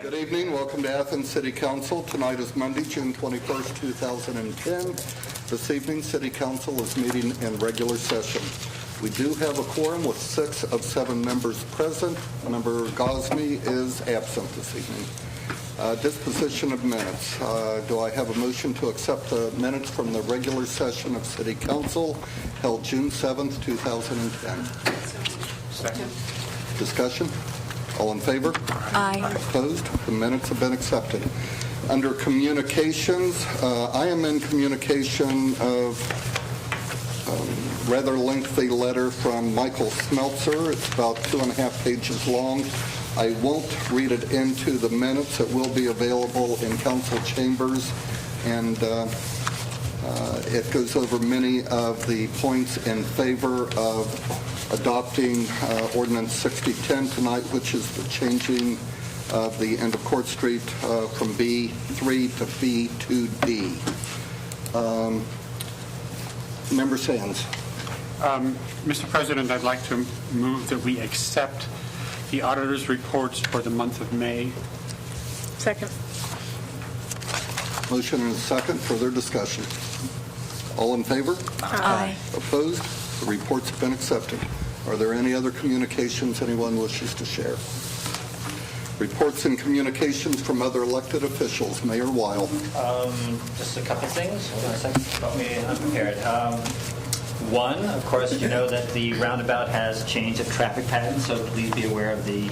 Good evening. Welcome to Athens City Council. Tonight is Monday, June 21st, 2010. This evening, City Council is meeting in regular session. We do have a quorum with 6 of 7 members present. Member Gosney is absent this evening. Disposition of minutes. Do I have a motion to accept the minutes from the regular session of City Council held June 7th, 2010? Second. Discussion? All in favor? Aye. Opposed? The minutes have been accepted. Under communications, I am in communication of rather lengthy letter from Michael Smeltzer. It's about 2.5 pages long. I won't read it into the minutes. It will be available in council chambers, and it goes over many of the points in favor of adopting Ordinance 6010 tonight, which is the changing of the end of Court Street from B3 to B2D. Member Sands. Mr. President, I'd like to move that we accept the auditor's reports for the month of May. Second. Motion and a second. Further discussion. All in favor? Aye. Opposed? The reports have been accepted. Are there any other communications anyone wishes to share? Reports and communications from other elected officials. Mayor Weil. Just a couple things. Hold on a second. Got me unprepared. One, of course, you know that the roundabout has changed of traffic patterns, so please be aware of the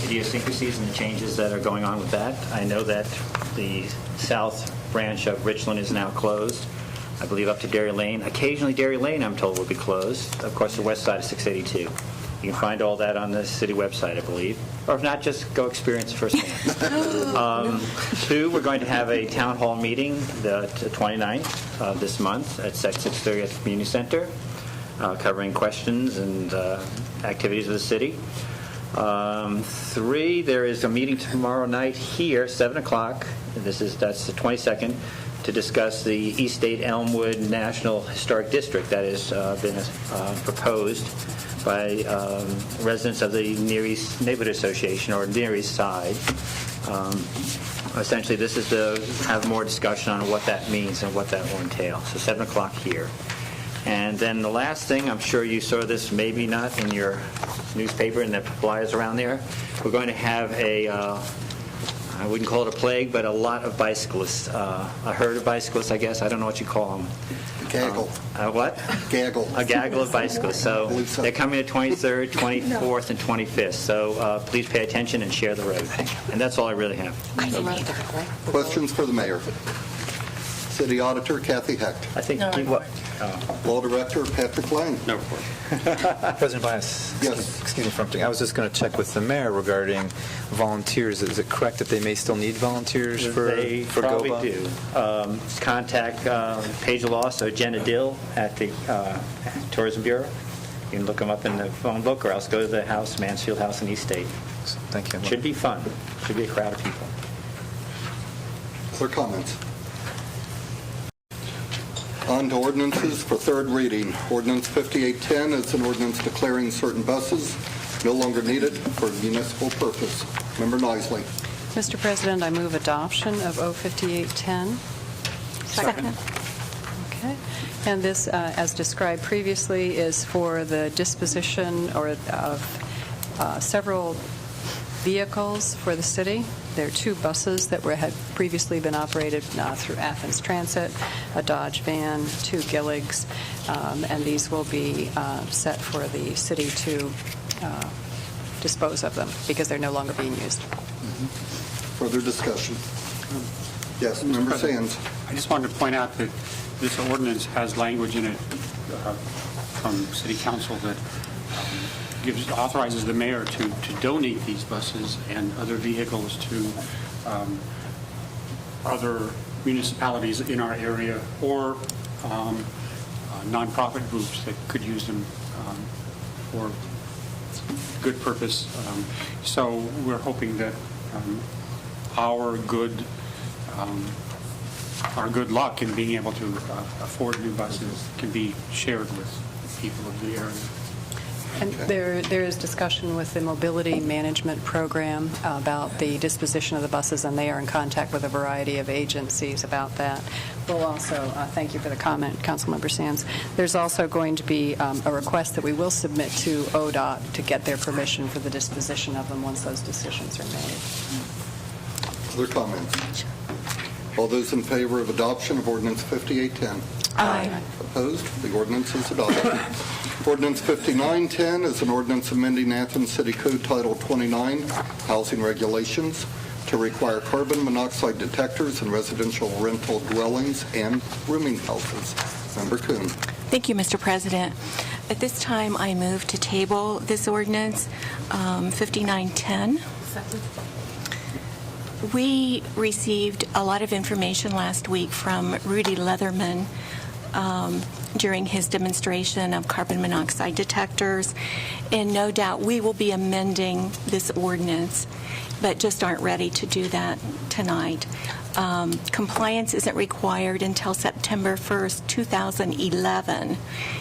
idiosyncrasies and the changes that are going on with that. I know that the south branch of Richland is now closed, I believe up to Dairy Lane. Occasionally Dairy Lane, I'm told, will be closed. Of course, the west side of 682. You can find all that on the city website, I believe. Or if not, just go experience it firsthand. 2, we're going to have a town hall meeting the 29th of this month at 6:30 at the community center, covering questions and activities of the city. 3, there is a meeting tomorrow night here, 7 o'clock. That's the 22nd, to discuss the East State Elmwood National Historic District that has been proposed by residents of the Near East Neighborhood Association, or Near East Side. Essentially, this is to have more discussion on what that means and what that will entail. So 7 o'clock here. And then the last thing, I'm sure you saw this, maybe not in your newspaper and the flyers around there. We're going to have I wouldn't call it a plague, but a lot of bicyclists, a herd of bicyclists, I guess. I don't know what you call them. Gaggle. What? Gaggle. A gaggle of bicyclists. So they're coming the 23rd, 24th, and 25th. So please pay attention and share the road. And that's all I really have. Questions for the mayor? City Auditor Kathy Hecht. I think Law Director Patrick Lang. No report. President Bias, Yes. excuse me for interrupting. I was just going to check with the mayor regarding volunteers. Is it correct that they may still need volunteers for They for probably GOBA? do. Contact Page Law, so Jenna Dill at the Tourism Bureau. You can look them up in the phone book, or else go to the house, Mansfield House in East State. Thank you. Should be fun. Should be a crowd of people. Clerk comments. On to ordinances for third reading. Ordinance 5810 is an ordinance declaring certain buses no longer needed for municipal purpose. Member Nisley. Mr. President, I move adoption of 05810. Second. Okay. And this, as described previously, is for the disposition of several vehicles for the city. There are 2 buses that had previously been operated through Athens Transit, a Dodge van, 2 Gilligs, and these will be set for the city to dispose of them because they're no longer being used. Further discussion. Yes, Member Sands. I just wanted to point out that this ordinance has language in it from City Council that authorizes the mayor to donate these buses and other vehicles to other municipalities in our area or nonprofit groups that could use them for good purpose. So we're hoping that our good luck in being able to afford new buses can be shared with people of the area. And there is discussion with the mobility management program about the disposition of the buses, and they are in contact with a variety of agencies about that. We'll also, thank you for the comment, Councilmember Sands. There's also going to be a request that we will submit to ODOT to get their permission for the disposition of them once those decisions are made. Other comments? All those in favor of adoption of Ordinance 5810? Aye. Opposed? The ordinance is adopted. Ordinance 5910 is an ordinance amending Athens City Code Title 29, Housing Regulations, to require carbon monoxide detectors in residential rental dwellings and rooming houses. Member Kuhn. Thank you, Mr. President. At this time, I move to table this ordinance, 5910. We received a lot of information last week from Rudy Leatherman during his demonstration of carbon monoxide detectors, and no doubt we will be amending this ordinance, but just aren't ready to do that tonight. Compliance isn't required until September 1st, 2011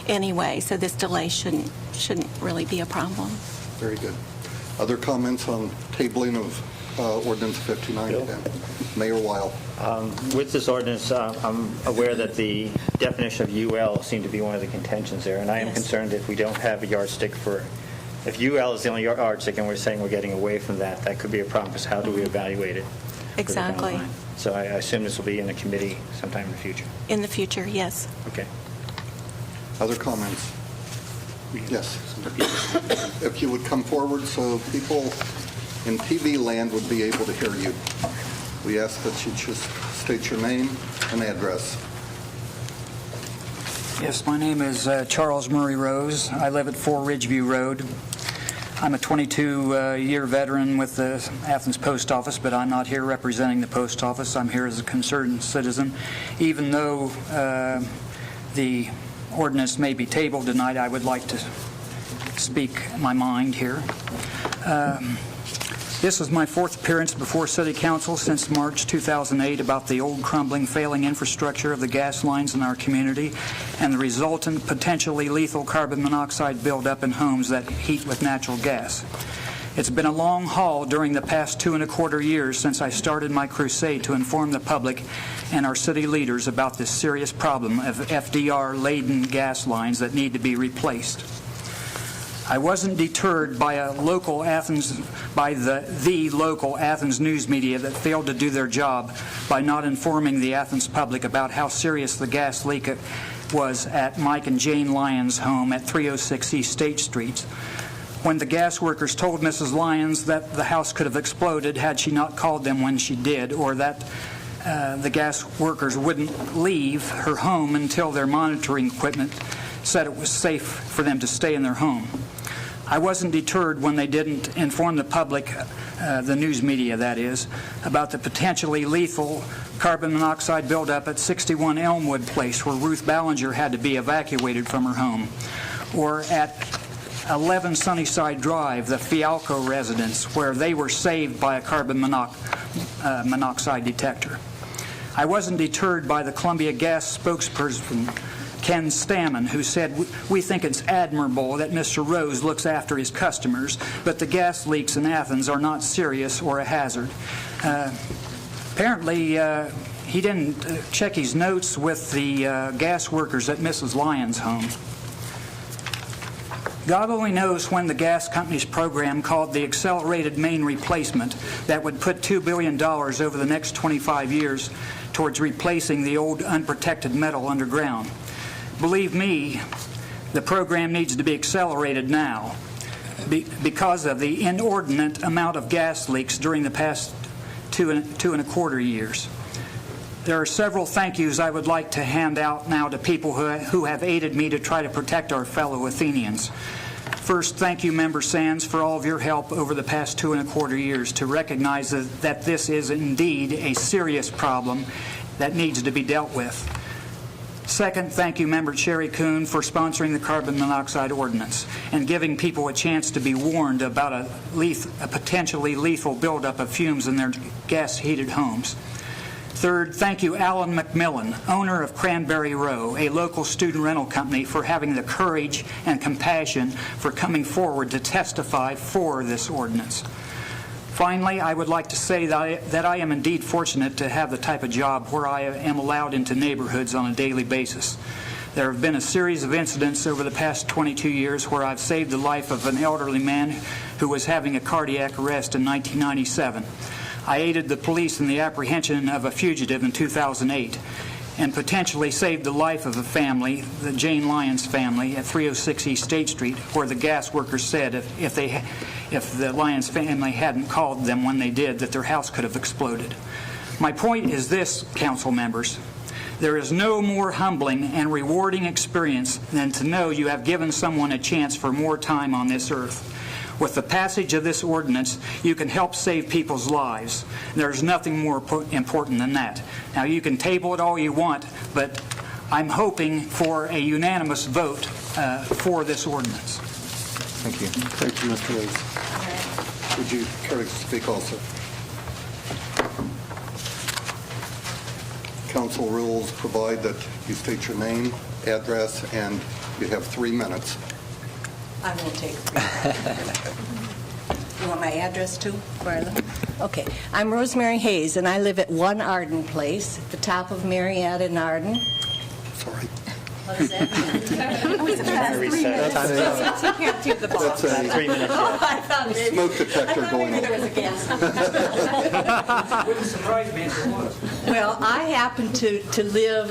anyway, so this delay shouldn't really be a problem. Very good. Other comments on tabling of Ordinance 5910? Mayor Weil. With this ordinance, I'm aware that the definition of UL seemed to be one of the contentions there, and I am concerned if we don't have a yardstick for, if UL is the only yardstick and we're saying we're getting away from that, that could be a problem, because how do we evaluate it? Exactly. So I assume this will be in the committee sometime in the future. In the future, yes. Okay. Other comments? Yes. If you would come forward so people in TV land would be able to hear you. We ask that you just state your name and address. Yes, my name is Charles Murray Rose. I live at 4 Ridgeview Road. I'm a 22-year veteran with the Athens Post Office, but I'm not here representing the Post Office. I'm here as a concerned citizen. Even though the ordinance may be tabled tonight, I would like to speak my mind here. This is my fourth appearance before City Council since March 2008 about the old, crumbling, failing infrastructure of the gas lines in our community and the resultant potentially lethal carbon monoxide buildup in homes that heat with natural gas. It's been a long haul during the past 2.25 years since I started my crusade to inform the public and our city leaders about this serious problem of FDR-laden gas lines that need to be replaced. I wasn't deterred by the local Athens news media that failed to do their job by not informing the Athens public about how serious the gas leak was at Mike and Jane Lyons' home at 306 East State Street. When the gas workers told Mrs. Lyons that the house could have exploded had she not called them when she did, or that the gas workers wouldn't leave her home until their monitoring equipment said it was safe for them to stay in their home. I wasn't deterred when they didn't inform the public, the news media that is, about the potentially lethal carbon monoxide buildup at 61 Elmwood Place, where Ruth Ballinger had to be evacuated from her home, or at 11 Sunnyside Drive, the Fialco residence, where they were saved by a carbon monoxide detector. I wasn't deterred by the Columbia Gas spokesperson, Ken Stammen, who said, "We think it's admirable that Mr. Rose looks after his customers, but the gas leaks in Athens are not serious or a hazard." Apparently, he didn't check his notes with the gas workers at Mrs. Lyons' home. God only knows when the gas company's program called the Accelerated Main Replacement that would put $2 billion over the next 25 years towards replacing the old unprotected metal underground. Believe me, the program needs to be accelerated now because of the inordinate amount of gas leaks during the past 2.25 years. There are several thank yous I would like to hand out now to people who have aided me to try to protect our fellow Athenians. First, thank you, Member Sands, for all of your help over the past 2.25 years to recognize that this is indeed a serious problem that needs to be dealt with. Second, thank you, Member Sherry Kuhn, for sponsoring the carbon monoxide ordinance and giving people a chance to be warned about a potentially lethal buildup of fumes in their gas-heated homes. Third, thank you, Alan McMillan, owner of Cranberry Row, a local student rental company, for having the courage and compassion for coming forward to testify for this ordinance. Finally, I would like to say that I am indeed fortunate to have the type of job where I am allowed into neighborhoods on a daily basis. There have been a series of incidents over the past 22 years where I've saved the life of an elderly man who was having a cardiac arrest in 1997. I aided the police in the apprehension of a fugitive in 2008 and potentially saved the life of a family, the Jane Lyons family, at 306 East State Street, where the gas workers said if the Lyons family hadn't called them when they did, that their house could have exploded. My point is this, council members. There is no more humbling and rewarding experience than to know you have given someone a chance for more time on this earth. With the passage of this ordinance, you can help save people's lives. There's nothing more important than that. Now, you can table it all you want, but I'm hoping for a unanimous vote for this ordinance. Thank you. Thank you, Mr. Hayes. Would you care to speak also? Council rules provide that you state your name, address, and you have 3 minutes. I will take it. You want my address too, Marla? Okay. I'm Rosemary Hayes, and I live at 1 Arden Place, at the top of Marietta and Arden. Sorry. What does that mean? That's a 3 minutes. I thought maybe. smoke detector going Maybe there was on. a gas. Wouldn't surprise me if it was. Well, I happen to live,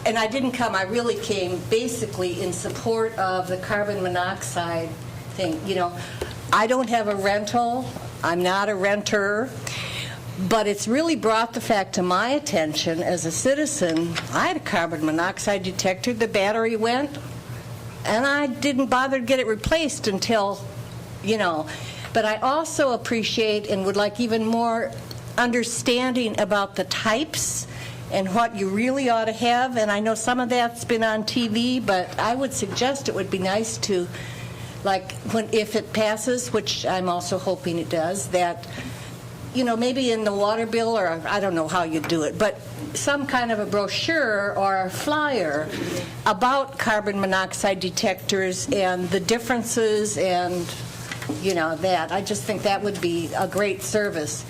and I didn't come, I really came basically in support of the carbon monoxide thing. You know, I don't have a rental, I'm not a renter, but it's really brought the fact to my attention as a citizen. I had a carbon monoxide detector, the battery went, and I didn't bother to get it replaced until, but I also appreciate and would like even more understanding about the types and what you really ought to have. And I know some of that's been on TV, but I would suggest it would be nice to, if it passes, which I'm also hoping it does, that, maybe in the water bill, or I don't know how you do it, but some kind of a brochure or a flyer about carbon monoxide detectors and the differences and, that. I just think that would be a great service.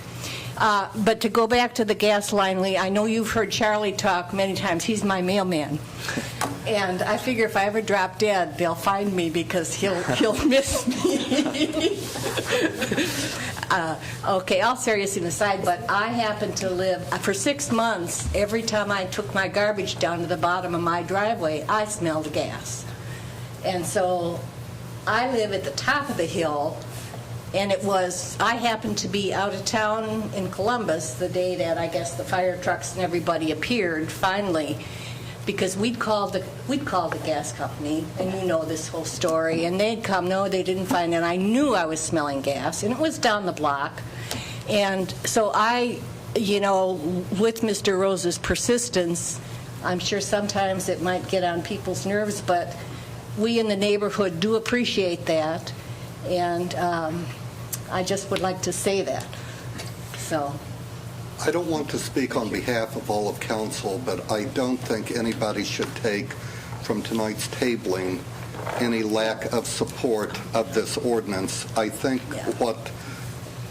But to go back to the gas line, Lee, I know you've heard Charlie talk many times. He's my mailman. And I figure if I ever drop dead, they'll find me because he'll miss me. Okay, all seriousness aside, but I happen to live, for 6 months, every time I took my garbage down to the bottom of my driveway, I smelled gas. And so I live at the top of the hill, and I happened to be out of town in Columbus the day that I guess the fire trucks and everybody appeared finally, because we'd called the gas company, and you know this whole story, and they'd come. No, they didn't find it. I knew I was smelling gas, and it was down the block. And so I, with Mr. Rose's persistence, I'm sure sometimes it might get on people's nerves, but we in the neighborhood do appreciate that. And I just would like to say that. So I don't want to speak on behalf of all of council, but I don't think anybody should take from tonight's tabling any lack of support of this ordinance. I think what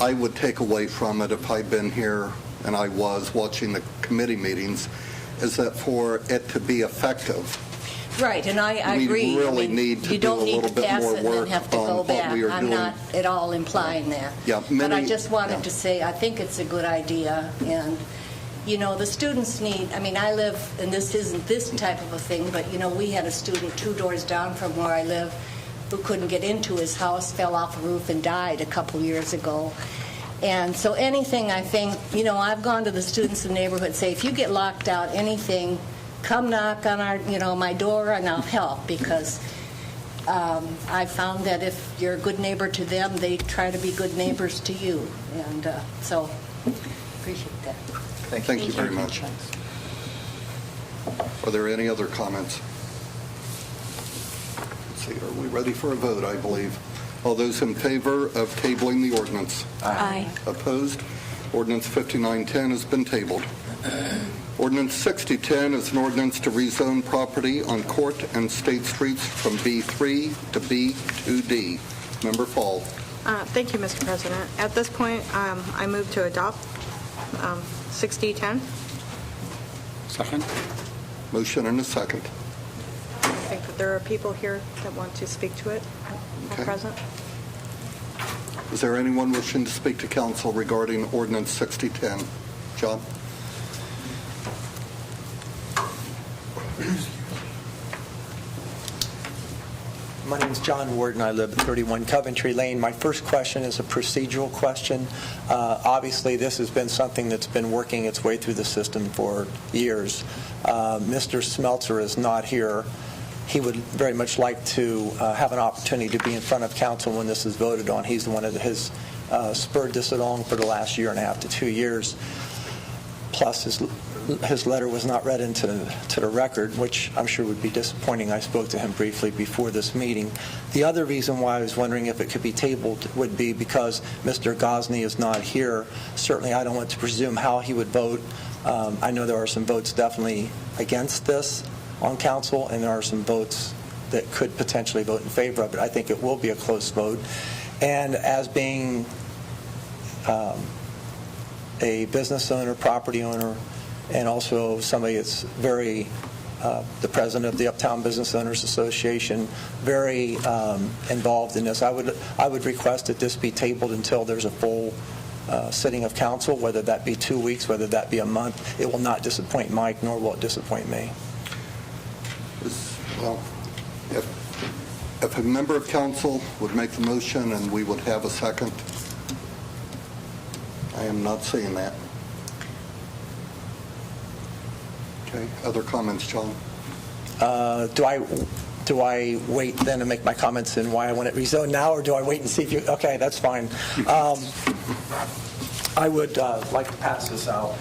I would take away from it if I'd been here, and I was watching the committee meetings, is that for it to be effective, right, and I agree. We really need to do a little bit more work and then have to go on what back. we are I'm doing. not at all implying that. Yeah, but I just wanted to say I think it's a good idea, and the students need. I mean, I live, and this isn't this type of a thing, but we had a student 2 doors down from where I live who couldn't get into his house, fell off a roof, and died a couple years ago. And so anything, I think, I've gone to the students in the neighborhood, say, if you get locked out, anything, come knock on my door and I'll help, because I found that if you're a good neighbor to them, they try to be good neighbors to you. And so appreciate that. Thank you very much. Are there any other comments? Let's see, are we ready for a vote, I believe? All those in favor of tabling the ordinance? Aye. Opposed? Ordinance 5910 has been tabled. Ordinance 6010 is an ordinance to rezone property on Court and State Streets from B3 to B2D. Member Fall. Thank you, Mr. President. At this point, I move to adopt 6010. Second? Motion and a second. I think that there are people here that want to speak to it Okay. at present. Is there anyone wishing to speak to council regarding ordinance 6010? John? My name is John Warden. I live at 31 Coventry Lane. My first question is a procedural question. Obviously, this has been something that's been working its way through the system for years. Mr. Smeltzer is not here. He would very much like to have an opportunity to be in front of council when this is voted on. He's the one that has spurred this along for the last year and a half to 2 years. Plus, his letter was not read into the record, which I'm sure would be disappointing. I spoke to him briefly before this meeting. The other reason why I was wondering if it could be tabled would be because Mr. Gosney is not here. Certainly, I don't want to presume how he would vote. I know there are some votes definitely against this on council, and there are some votes that could potentially vote in favor of it. I think it will be a close vote. And as being a business owner, property owner, and also somebody that's very, the president of the Uptown Business Owners Association, very involved in this. I would request that this be tabled until there's a full sitting of council, whether that be 2 weeks, whether that be a month. It will not disappoint Mike, nor will it disappoint me. Well, if a member of council would make the motion and we would have a second, I am not seeing that. Okay, other comments, John? Do I wait then to make my comments and why I want it rezoned now, or do I wait and see if you... Okay, that's fine. I would like to pass this out.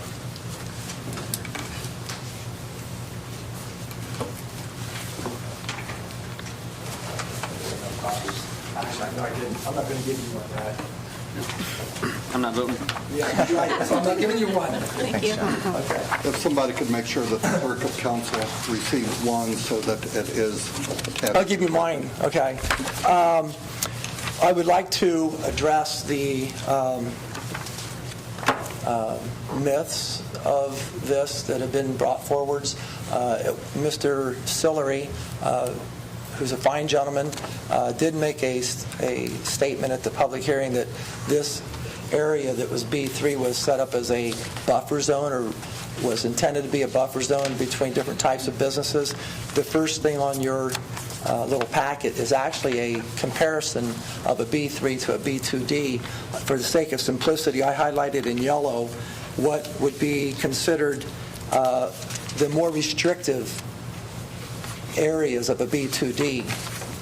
Actually, no, I didn't. I'm not going to give you one, Brad. I'm not voting. Yeah, you're right. So I'm not giving you one. Thank you. Okay. If somebody could make sure that the clerk of council receives one so that it is I'll give you mine. Okay. I would like to address the myths of this that have been brought forwards. Mr. Sillery, who's a fine gentleman, did make a statement at the public hearing that this area that was B3 was set up as a buffer zone, or was intended to be a buffer zone between different types of businesses. The first thing on your little packet is actually a comparison of a B3 to a B2D. For the sake of simplicity, I highlighted in yellow what would be considered the more restrictive areas of a B2D,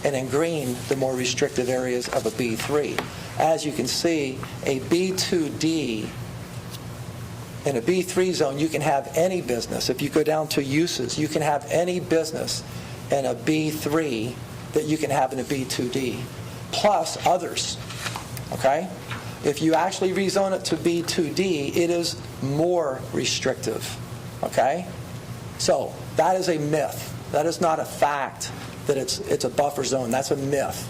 and in green, the more restrictive areas of a B3. As you can see, a B2D, in a B3 zone, you can have any business. If you go down to uses, you can have any business in a B3 that you can have in a B2D, plus others, okay? If you actually rezone it to B2D, it is more restrictive, okay? So that is a myth. That is not a fact that it's a buffer zone. That's a myth.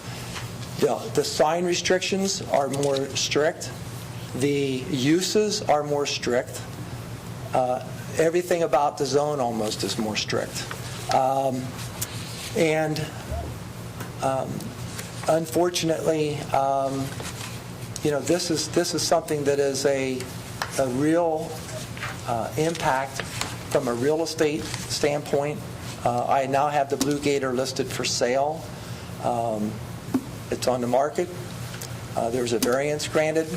The sign restrictions are more strict. The uses are more strict. Everything about the zone almost is more strict. Unfortunately, this is something that is a real impact from a real estate standpoint. I now have the Blue Gator listed for sale. It's on the market. There was a variance granted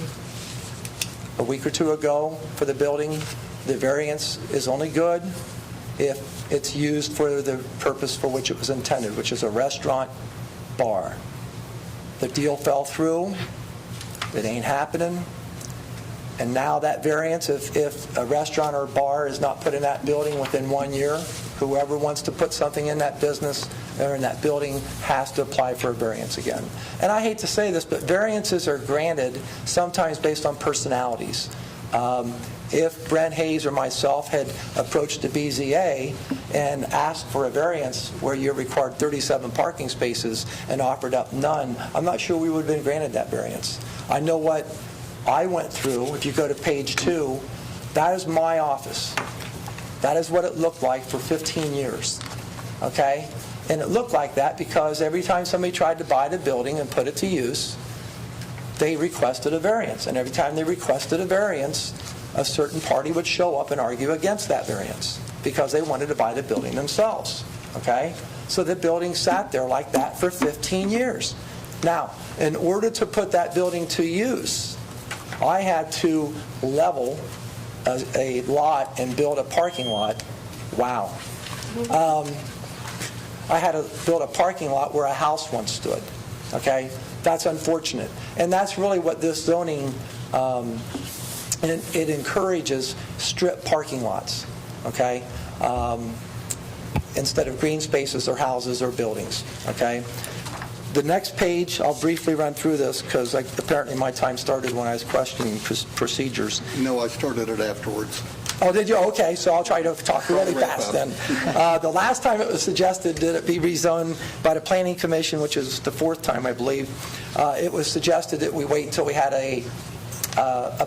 a week or two ago for the building. The variance is only good if it's used for the purpose for which it was intended, which is a restaurant bar. The deal fell through. It ain't happening. And now that variance, if a restaurant or bar is not put in that building within 1 year, whoever wants to put something in that business or in that building has to apply for a variance again. And I hate to say this, but variances are granted sometimes based on personalities. If Brent Hayes or myself had approached the BZA and asked for a variance where you required 37 parking spaces and offered up none, I'm not sure we would have been granted that variance. I know what I went through. If you go to page 2, that is my office. That is what it looked like for 15 years, okay? And it looked like that because every time somebody tried to buy the building and put it to use, they requested a variance. And every time they requested a variance, a certain party would show up and argue against that variance because they wanted to buy the building themselves, okay? So the building sat there like that for 15 years. Now, in order to put that building to use, I had to level a lot and build a parking lot. Wow. I had to build a parking lot where a house once stood, okay? That's unfortunate. And that's really what this zoning, it encourages strip parking lots, okay? Instead of green spaces or houses or buildings, okay? The next page, I'll briefly run through this because apparently my time started when I was questioning procedures. No, I started it afterwards. Oh, did you? Okay, so I'll try to talk really fast then. The last time it was suggested that it be rezoned by the Planning Commission, which is the 4th time, I believe, it was suggested that we wait until we had a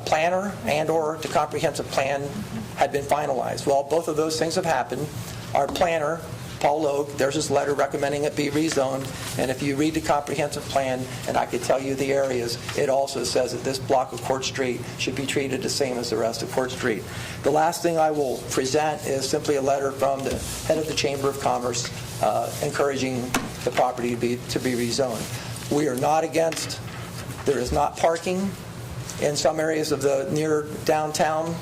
planner and/or the comprehensive plan had been finalized. Well, both of those things have happened. Our planner, Paul Logue, there's his letter recommending it be rezoned, and if you read the comprehensive plan, and I could tell you the areas, it also says that this block of Court Street should be treated the same as the rest of Court Street. The last thing I will present is simply a letter from the head of the Chamber of Commerce encouraging the property to be rezoned. We are not against, there is not parking in some areas of the near downtown.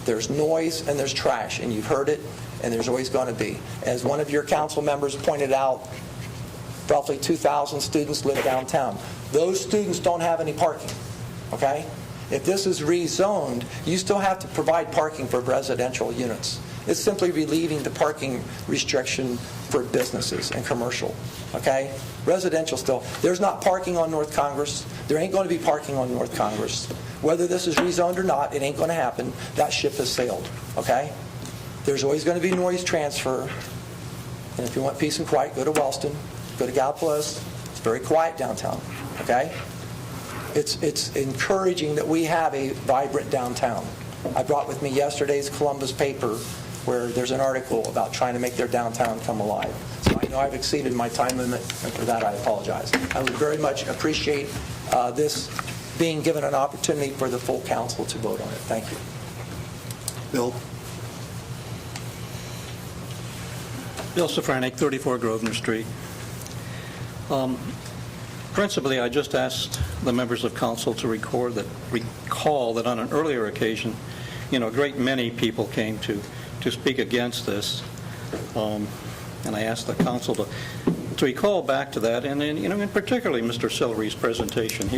There's noise and there's trash, and you've heard it, and there's always going to be. As one of your council members pointed out, roughly 2,000 students live downtown. Those students don't have any parking, okay? If this is rezoned, you still have to provide parking for residential units. It's simply relieving the parking restriction for businesses and commercial, okay? Residential still. There's not parking on North Congress. There ain't going to be parking on North Congress. Whether this is rezoned or not, it ain't going to happen. That ship has sailed, okay? There's always going to be noise transfer. And if you want peace and quiet, go to Wellston, go to Gallipolis. It's very quiet downtown, okay? It's encouraging that we have a vibrant downtown. I brought with me yesterday's Columbus paper where there's an article about trying to make their downtown come alive. So I know I've exceeded my time limit, and for that I apologize. I would very much appreciate this being given an opportunity for the full council to vote on it. Thank you. Bill? Bill Safranek, 34 Grosvenor Street. Principally, I just asked the members of council to recall that on an earlier occasion, a great many people came to speak against this, and I asked the council to recall back to that, and in particularly Mr. Sillery's presentation.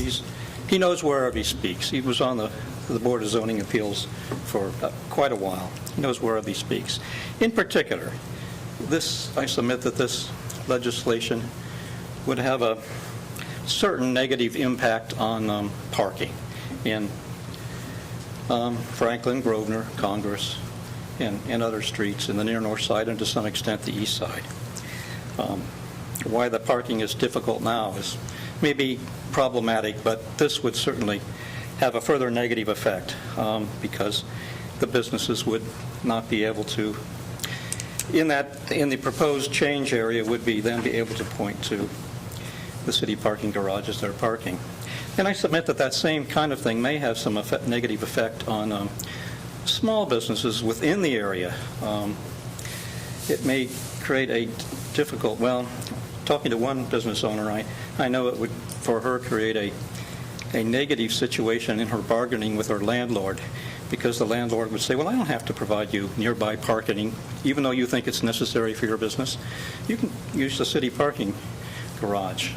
He knows wherever he speaks. He was on the Board of Zoning Appeals for quite a while. He knows wherever he speaks. In particular, I submit that this legislation would have a certain negative impact on parking in Franklin, Grosvenor, Congress, and other streets in the near north side and to some extent the east side. Why the parking is difficult now is maybe problematic, but this would certainly have a further negative effect because the businesses would not be able to, in the proposed change area, would then be able to point to the city parking garages that are parking. And I submit that same kind of thing may have some negative effect on small businesses within the area. It may create a difficult, talking to one business owner, I know it would, for her, create a negative situation in her bargaining with her landlord, because the landlord would say, well, I don't have to provide you nearby parking, even though you think it's necessary for your business. You can use the city parking garage.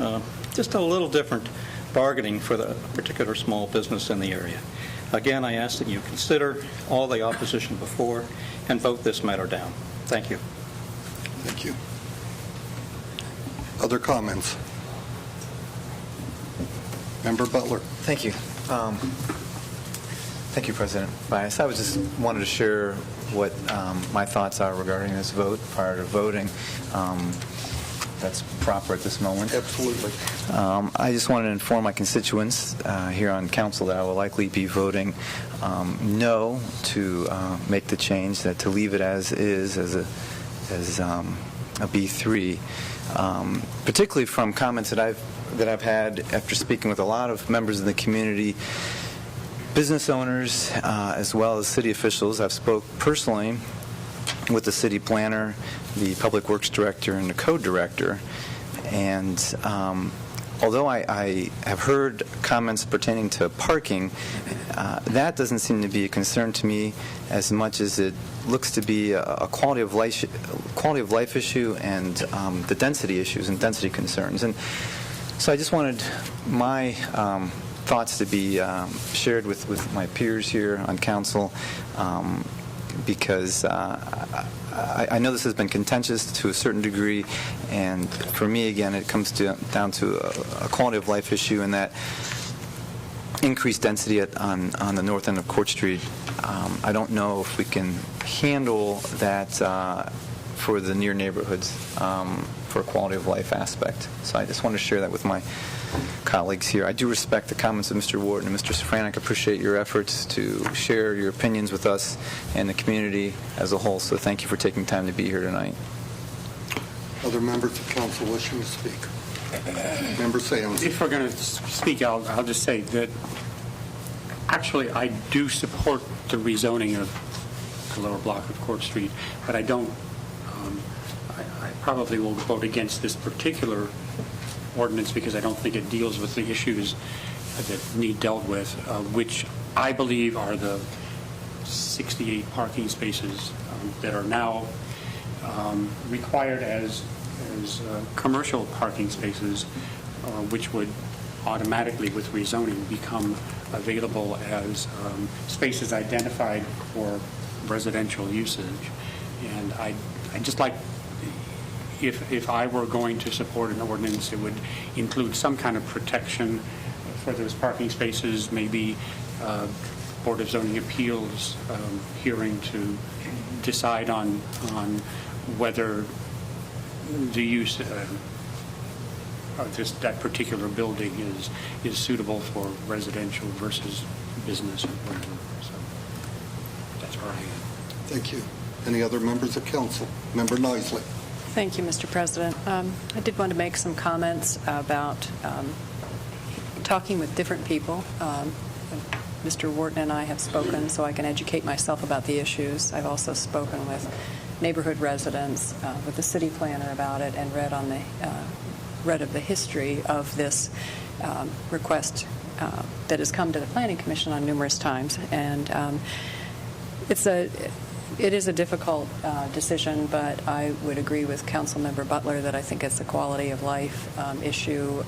Just a little different bargaining for the particular small business in the area. Again, I ask that you consider all the opposition before and vote this matter down. Thank you. Thank you. Other comments? Member Butler. Thank you. Thank you, President Bias. I was just wanted to share what my thoughts are regarding this vote prior to voting. That's proper at this moment. Absolutely. I just wanted to inform my constituents here on council that I will likely be voting no to make the change, that to leave it as is, as a B3, particularly from comments that I've had after speaking with a lot of members of the community, business owners, as well as city officials. I've spoke personally with the city planner, the public works director, and the code director. And although I have heard comments pertaining to parking, that doesn't seem to be a concern to me as much as it looks to be a quality of life issue and the density issues and density concerns. And so I just wanted my thoughts to be shared with my peers here on council, because I know this has been contentious to a certain degree, and for me, again, it comes down to a quality of life issue, and that increased density on the north end of Court Street. I don't know if we can handle that for the near neighborhoods for a quality of life aspect. So I just want to share that with my colleagues here. I do respect the comments of Mr. Wharton and Mr. Safranek. Appreciate your efforts to share your opinions with us and the community as a whole. So thank you for taking time to be here tonight. Other members of council wishing to speak? Member Sands. If we're going to speak, I'll just say that actually I do support the rezoning of the lower block of Court Street, but I don't. I probably will vote against this particular ordinance because I don't think it deals with the issues that need dealt with, which I believe are the 68 parking spaces that are now required as commercial parking spaces, which would automatically, with rezoning, become available as spaces identified for residential usage. And I just like, if I were going to support an ordinance, it would include some kind of protection for those parking spaces, maybe Board of Zoning Appeals hearing to decide on whether the use of that particular building is suitable for residential versus business or whatever. So that's where I am. Thank you. Any other members of council? Member Nisley. Thank you, Mr. President. I did want to make some comments about talking with different people. Mr. Wharton and I have spoken so I can educate myself about the issues. I've also spoken with neighborhood residents, with the city planner about it, and read of the history of this request that has come to the Planning Commission on numerous times. And it is a difficult decision, but I would agree with Councilmember Butler that I think it's a quality of life issue.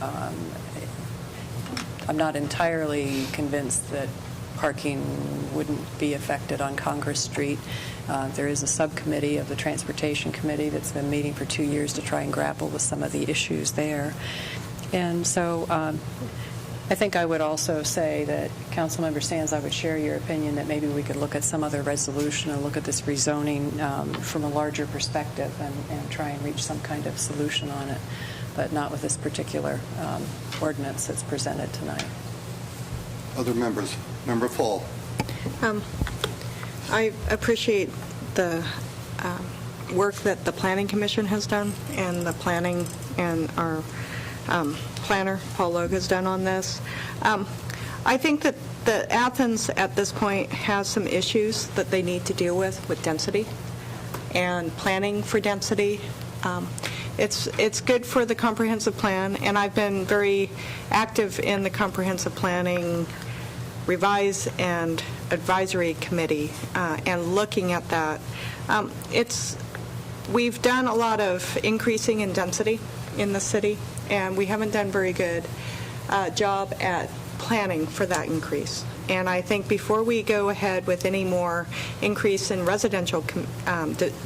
I'm not entirely convinced that parking wouldn't be affected on Congress Street. There is a subcommittee of the Transportation Committee that's been meeting for 2 years to try and grapple with some of the issues there. And so I think I would also say that, Councilmember Sands, I would share your opinion that maybe we could look at some other resolution and look at this rezoning from a larger perspective and try and reach some kind of solution on it, but not with this particular ordinance that's presented tonight. Other members? Member Fall. I appreciate the work that the Planning Commission has done and the planning and our planner, Paul Logue, has done on this. I think that Athens at this point has some issues that they need to deal with density and planning for density. It's good for the comprehensive plan, and I've been very active in the comprehensive planning revise and advisory committee and looking at that. We've done a lot of increasing in density in the city, and we haven't done very good job at planning for that increase. And I think before we go ahead with any more increase in residential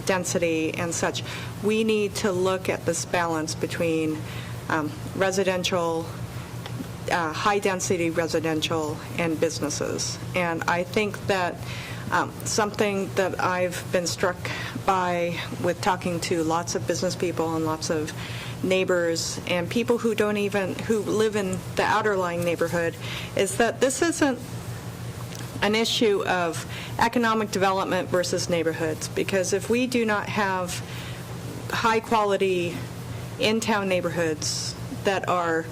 density and such, we need to look at this balance between residential high-density residential and businesses. And I think that something that I've been struck by with talking to lots of business people and lots of neighbors and people who live in the outerlying neighborhood is that this isn't an issue of economic development versus neighborhoods, because if we do not have high-quality in-town neighborhoods that are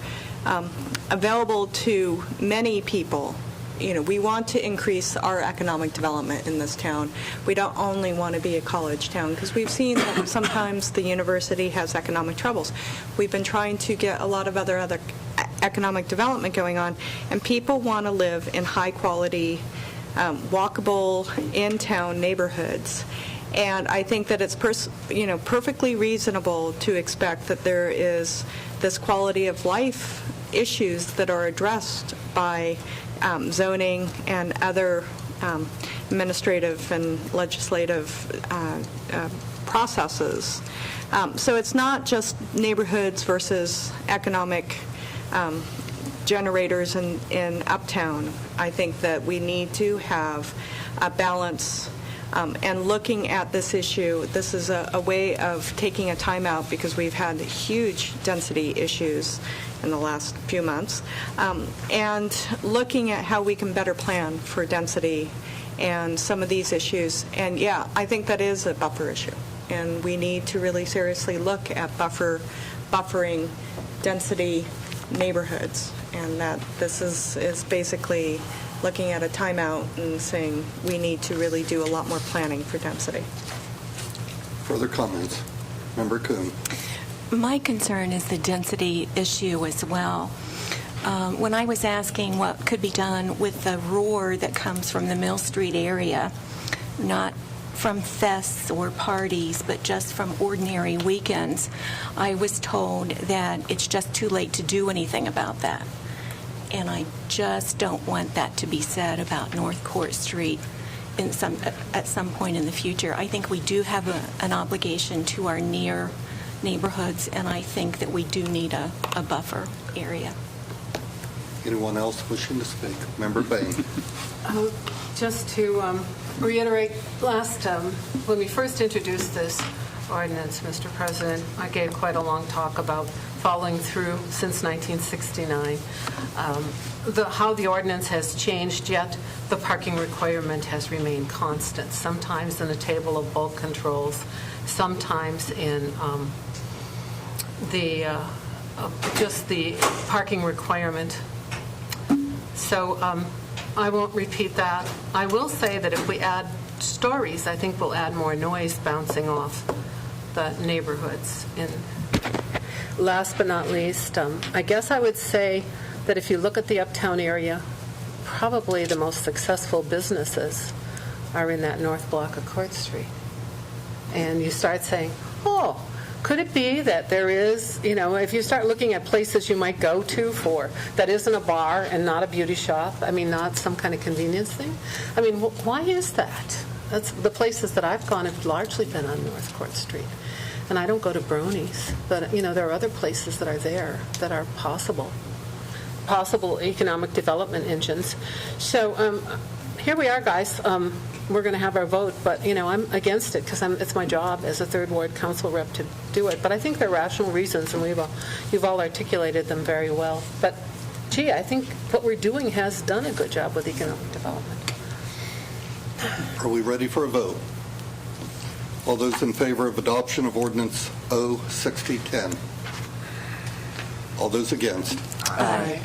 available to many people, we want to increase our economic development in this town. We don't only want to be a college town, because we've seen that sometimes the university has economic troubles. We've been trying to get a lot of other economic development going on, and people want to live in high-quality, walkable, in-town neighborhoods. And I think that it's perfectly reasonable to expect that there is this quality of life issues that are addressed by zoning and other administrative and legislative processes. So it's not just neighborhoods versus economic generators in Uptown. I think that we need to have a balance. And looking at this issue, this is a way of taking a time out, because we've had huge density issues in the last few months, and looking at how we can better plan for density and some of these issues. And yeah, I think that is a buffer issue, and we need to really seriously look at buffering density neighborhoods, and that this is basically looking at a timeout and saying we need to really do a lot more planning for density. Further comments? Member Kuhn. My concern is the density issue as well. When I was asking what could be done with the roar that comes from the Mill Street area, not from fests or parties, but just from ordinary weekends, I was told that it's just too late to do anything about that. And I just don't want that to be said about North Court Street at some point in the future. I think we do have an obligation to our near neighborhoods, and I think that we do need a buffer area. Anyone else wishing to speak? Member Bain. Just to reiterate, when we first introduced this ordinance, Mr. President, I gave quite a long talk about following through since 1969. How the ordinance has changed, yet the parking requirement has remained constant, sometimes in the table of bulk controls, sometimes in just the parking requirement. So I won't repeat that. I will say that if we add stories, I think we'll add more noise bouncing off the neighborhoods. And last but not least, I guess I would say that if you look at the Uptown area, probably the most successful businesses are in that north block of Court Street. And you start saying, oh, could it be that there is, if you start looking at places you might go to that isn't a bar and not a beauty shop, not some kind of convenience thing? Why is that? That's the places that I've gone have largely been on North Court Street. And I don't go to Brony's, but, there are other places that are there that are possible economic development engines. So here we are, guys. We're going to have our vote, but, I'm against it because it's my job as a Third Ward Council rep to do it. But I think they're rational reasons, and you've all articulated them very well. But, gee, I think what we're doing has done a good job with economic development. Are we ready for a vote? All those in favor of adoption of Ordinance O-6010? All those against? Aye.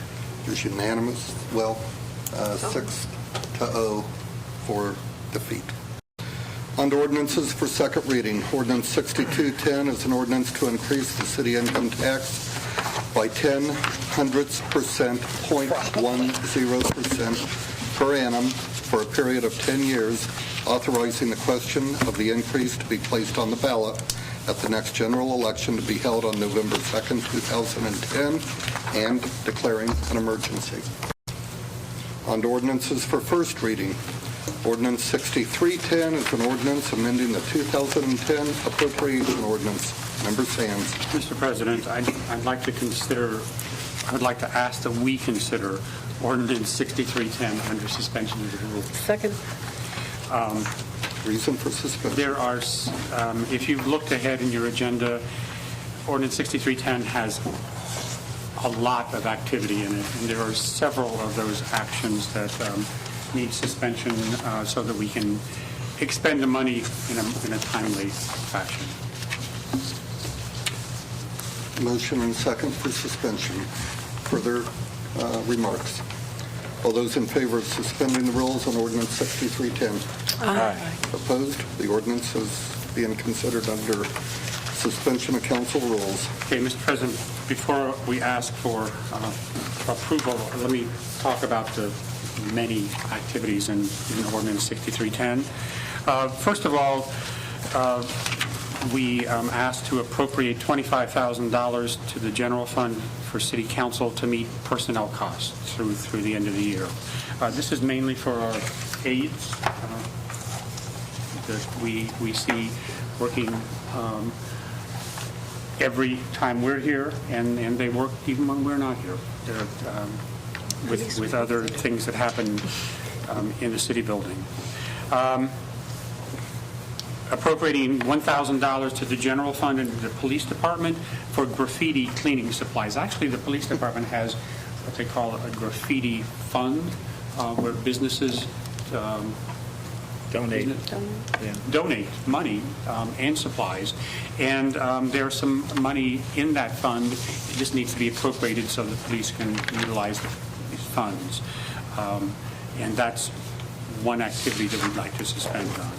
It's unanimous. 6-0 for defeat. On to ordinances for second reading. Ordinance 6210 is an ordinance to increase the city income tax by 0.1% per annum for a period of 10 years, authorizing the question of the increase to be placed on the ballot at the next general election to be held on November 2nd, 2010, and declaring an emergency. On to ordinances for first reading. Ordinance 6310 is an ordinance amending the 2010 appropriation ordinance. Member Sands. Mr. President, I'd like to consider I would like to ask that we consider ordinance 6310 under suspension of the rules. Second. Reason for suspension. There are, if you've looked ahead in your agenda, ordinance 6310 has a lot of activity in it, and there are several of those actions that need suspension so that we can expend the money in a timely fashion. Motion and second for suspension. Further remarks? All those in favor of suspending the rules on ordinance 6310? Aye. Opposed? The ordinance is being considered under suspension of council rules. Okay, Mr. President, before we ask for approval, let me talk about the many activities in ordinance 6310. First of all, we asked to appropriate $25,000 to the general fund for city council to meet personnel costs through the end of the year. This is mainly for our aides that we see working every time we're here, and they work even when we're not here. They're, with other things that happen in the city building. Appropriating $1,000 to the general fund and the police department for graffiti cleaning supplies. Actually, the police department has what they call a graffiti fund where businesses donate money and supplies, and there's some money in that fund. It just needs to be appropriated so the police can utilize these funds, and that's one activity that we'd like to suspend on.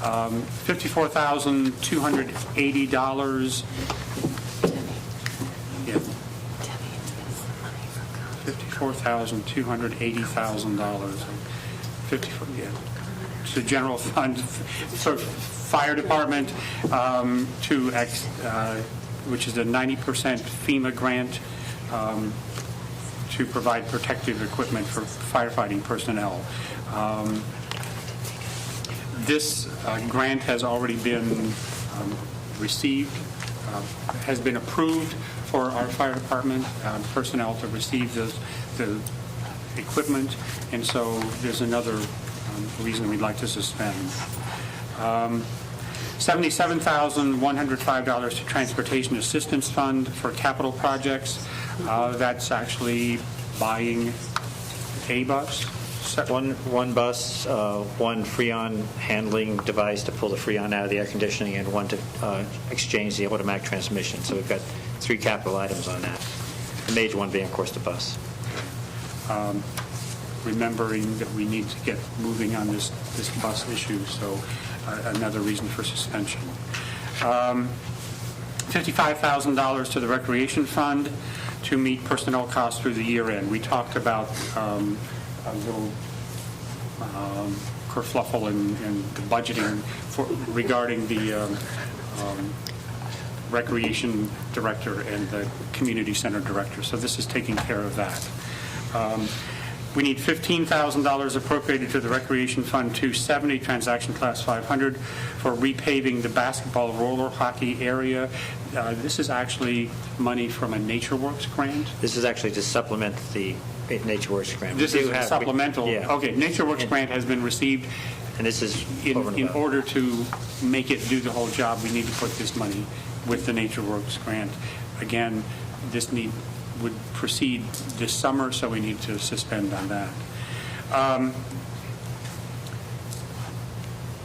$54,280. Yeah. $54,280,000. 54. Yeah. To general fund for fire department, which is a 90% FEMA grant to provide protective equipment for firefighting personnel. This grant has already been received, has been approved for our fire department personnel to receive the equipment, and so there's another reason we'd like to suspend. $77,105 to Transportation Assistance Fund for capital projects. That's actually buying a bus. One bus, one Freon handling device to pull the Freon out of the air conditioning, and one to exchange the automatic transmission. So we've got 3 capital items on that. The major one being, of course, the bus. Remembering that we need to get moving on this bus issue, so another reason for suspension. $55,000 to the Recreation Fund to meet personnel costs through the year end. We talked about a little kerfluffle in the budgeting regarding the recreation director and the community center director. So this is taking care of that. We need $15,000 appropriated to the Recreation Fund 270, Transaction Class 500, for repaving the basketball roller hockey area. This is actually money from a NatureWorks grant. This is actually to supplement the NatureWorks grant. This is supplemental. Yeah. Okay, NatureWorks grant has been received. And this is in order to make it do the whole job, we need to put this money with the NatureWorks grant. Again, this would proceed this summer, so we need to suspend on that.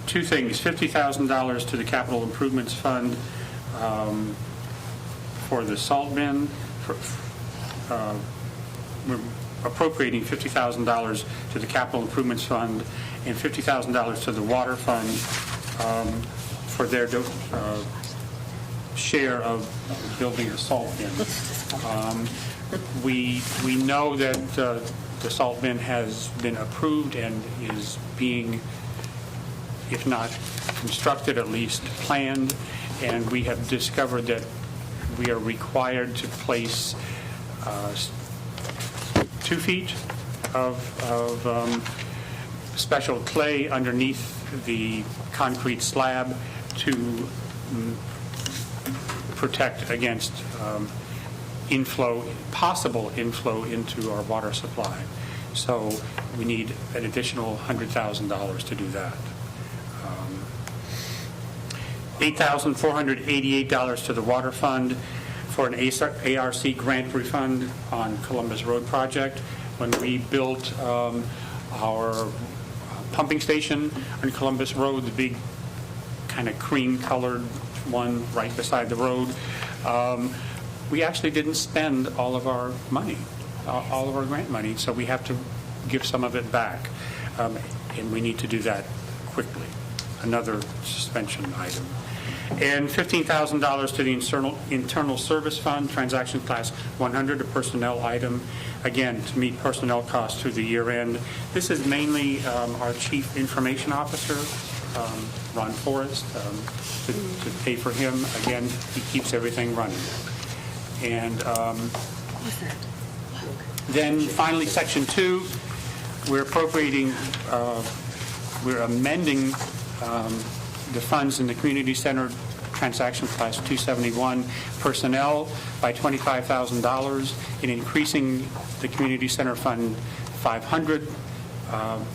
2 things, $50,000 to the Capital Improvements Fund for the salt bin. We're appropriating $50,000 to the Capital Improvements Fund and $50,000 to the Water Fund for their share of building a salt bin. We know that the salt bin has been approved and is being, if not constructed, at least planned, and we have discovered that we are required to place 2 feet of special clay underneath the concrete slab to protect against possible inflow into our water supply. So we need an additional $100,000 to do that. $8,488 to the water fund for an ARC grant refund on Columbus Road project. When we built our pumping station on Columbus Road, the big kind of cream-colored one right beside the road, we actually didn't spend all of our money, all of our grant money, so we have to give some of it back, and we need to do that quickly. Another suspension item. And $15,000 to the internal service fund, transaction class 100, a personnel item, again, to meet personnel costs through the year end. This is mainly our chief information officer, Ron Forrest, to pay for him. Again, he keeps everything running. And then finally, section 2, we're appropriating, we're amending the funds in the community center transaction class 271 personnel by $25,000 and increasing the community center fund 500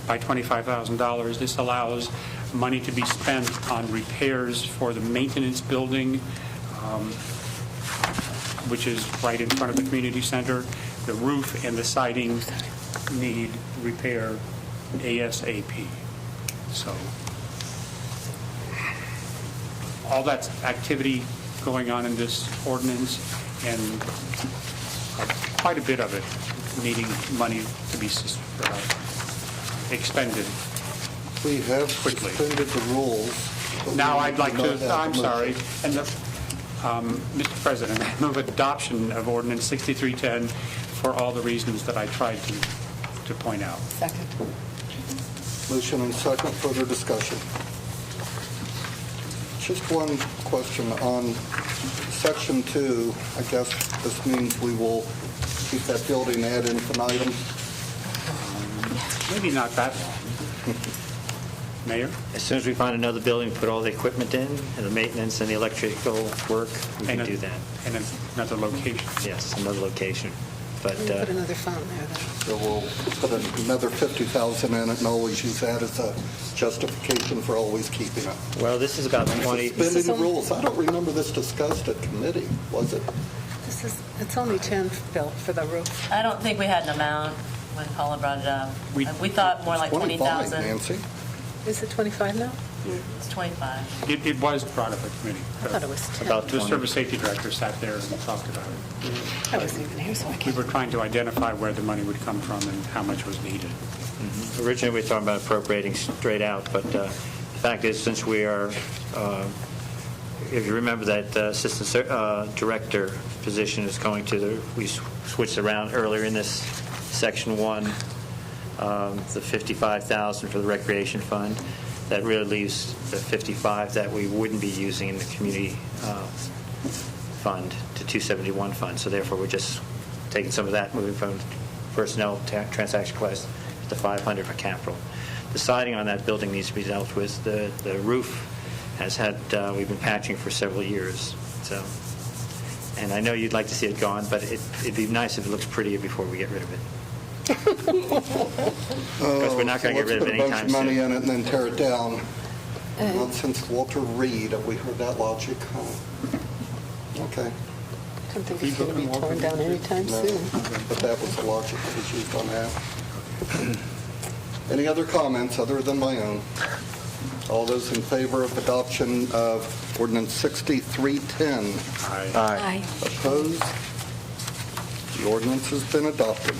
by $25,000. This allows money to be spent on repairs for the maintenance building, which is right in front of the community center. The roof and the siding need repair ASAP. So all that activity going on in this ordinance, and quite a bit of it needing money to be expended. We have Quickly. suspended the rules. but Now we I'd like do not to, have I'm the sorry, motion. and Mr. President, I move adoption of ordinance 6310 for all the reasons that I tried to point out. Second. Motion and second, further discussion. Just one question on section 2. I guess this means we will keep that building ad infinitum. Maybe not that long. Mayor? As soon as we find another building, put all the equipment in, and the maintenance and the electrical work, we can do that. And another location. Yes, another location. But Put another fountain there, though. So we'll put another $50,000 in it and always use that as a justification for always keeping it. well, this is about 20. Suspending the rules. I don't remember this discussed at committee, was it? It's only 10, Bill, for the roof. I don't think we had an amount when Paula brought it up. We- We thought more like 25, 20,000. Nancy. Is it 25 now? It's 25. It was brought up at committee. I thought it was 10. About The 20. service safety director sat there and talked about it. I wasn't even here, so I We can't. were trying to identify where the money would come from and how much was needed. Originally, we were talking about appropriating straight out, but the fact is, since we are, if you remember that assistant director position is going to, we switched around earlier in this section 1, the $55,000 for the recreation fund. That really leaves the $55,000 that we wouldn't be using in the community fund to 271 fund. So therefore, we're just taking some of that, moving from personnel transaction class to 500 for capital. The siding on that building needs to be dealt with. The roof has had, we've been patching for several years. So, and I know you'd like to see it gone, but it'd be nice if it looks prettier before we get rid of it. Because we're not going to get rid of it anytime Let's put a bunch of money soon. in it and then tear it down. Not since Walter Reed have we heard that logic. Okay. I don't think it's going to be torn down anytime No, soon. but that was the logic that was used on that. Any other comments other than my own? All those in favor of adoption of ordinance 6310? Aye. Opposed? The ordinance has been adopted.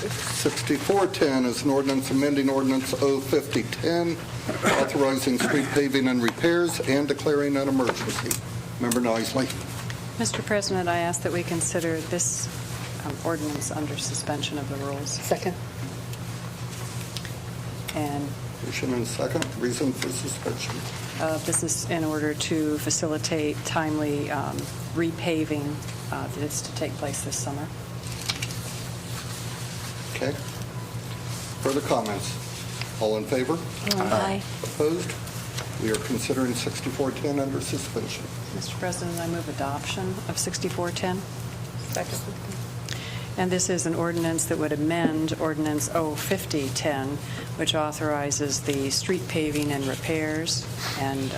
6410 is an ordinance amending ordinance 05010, authorizing street paving and repairs and declaring an emergency. Member Noisley. Mr. President, I ask that we consider this ordinance under suspension of the rules. Second. And Motion and second. Reason for suspension. this is in order to facilitate timely repaving that is to take place this summer. Okay. Further comments? All in favor? Aye. Opposed? We are considering 6410 under suspension. Mr. President, I move adoption of 6410. Second. And this is an ordinance that would amend Ordinance 05010, which authorizes the street paving and repairs. And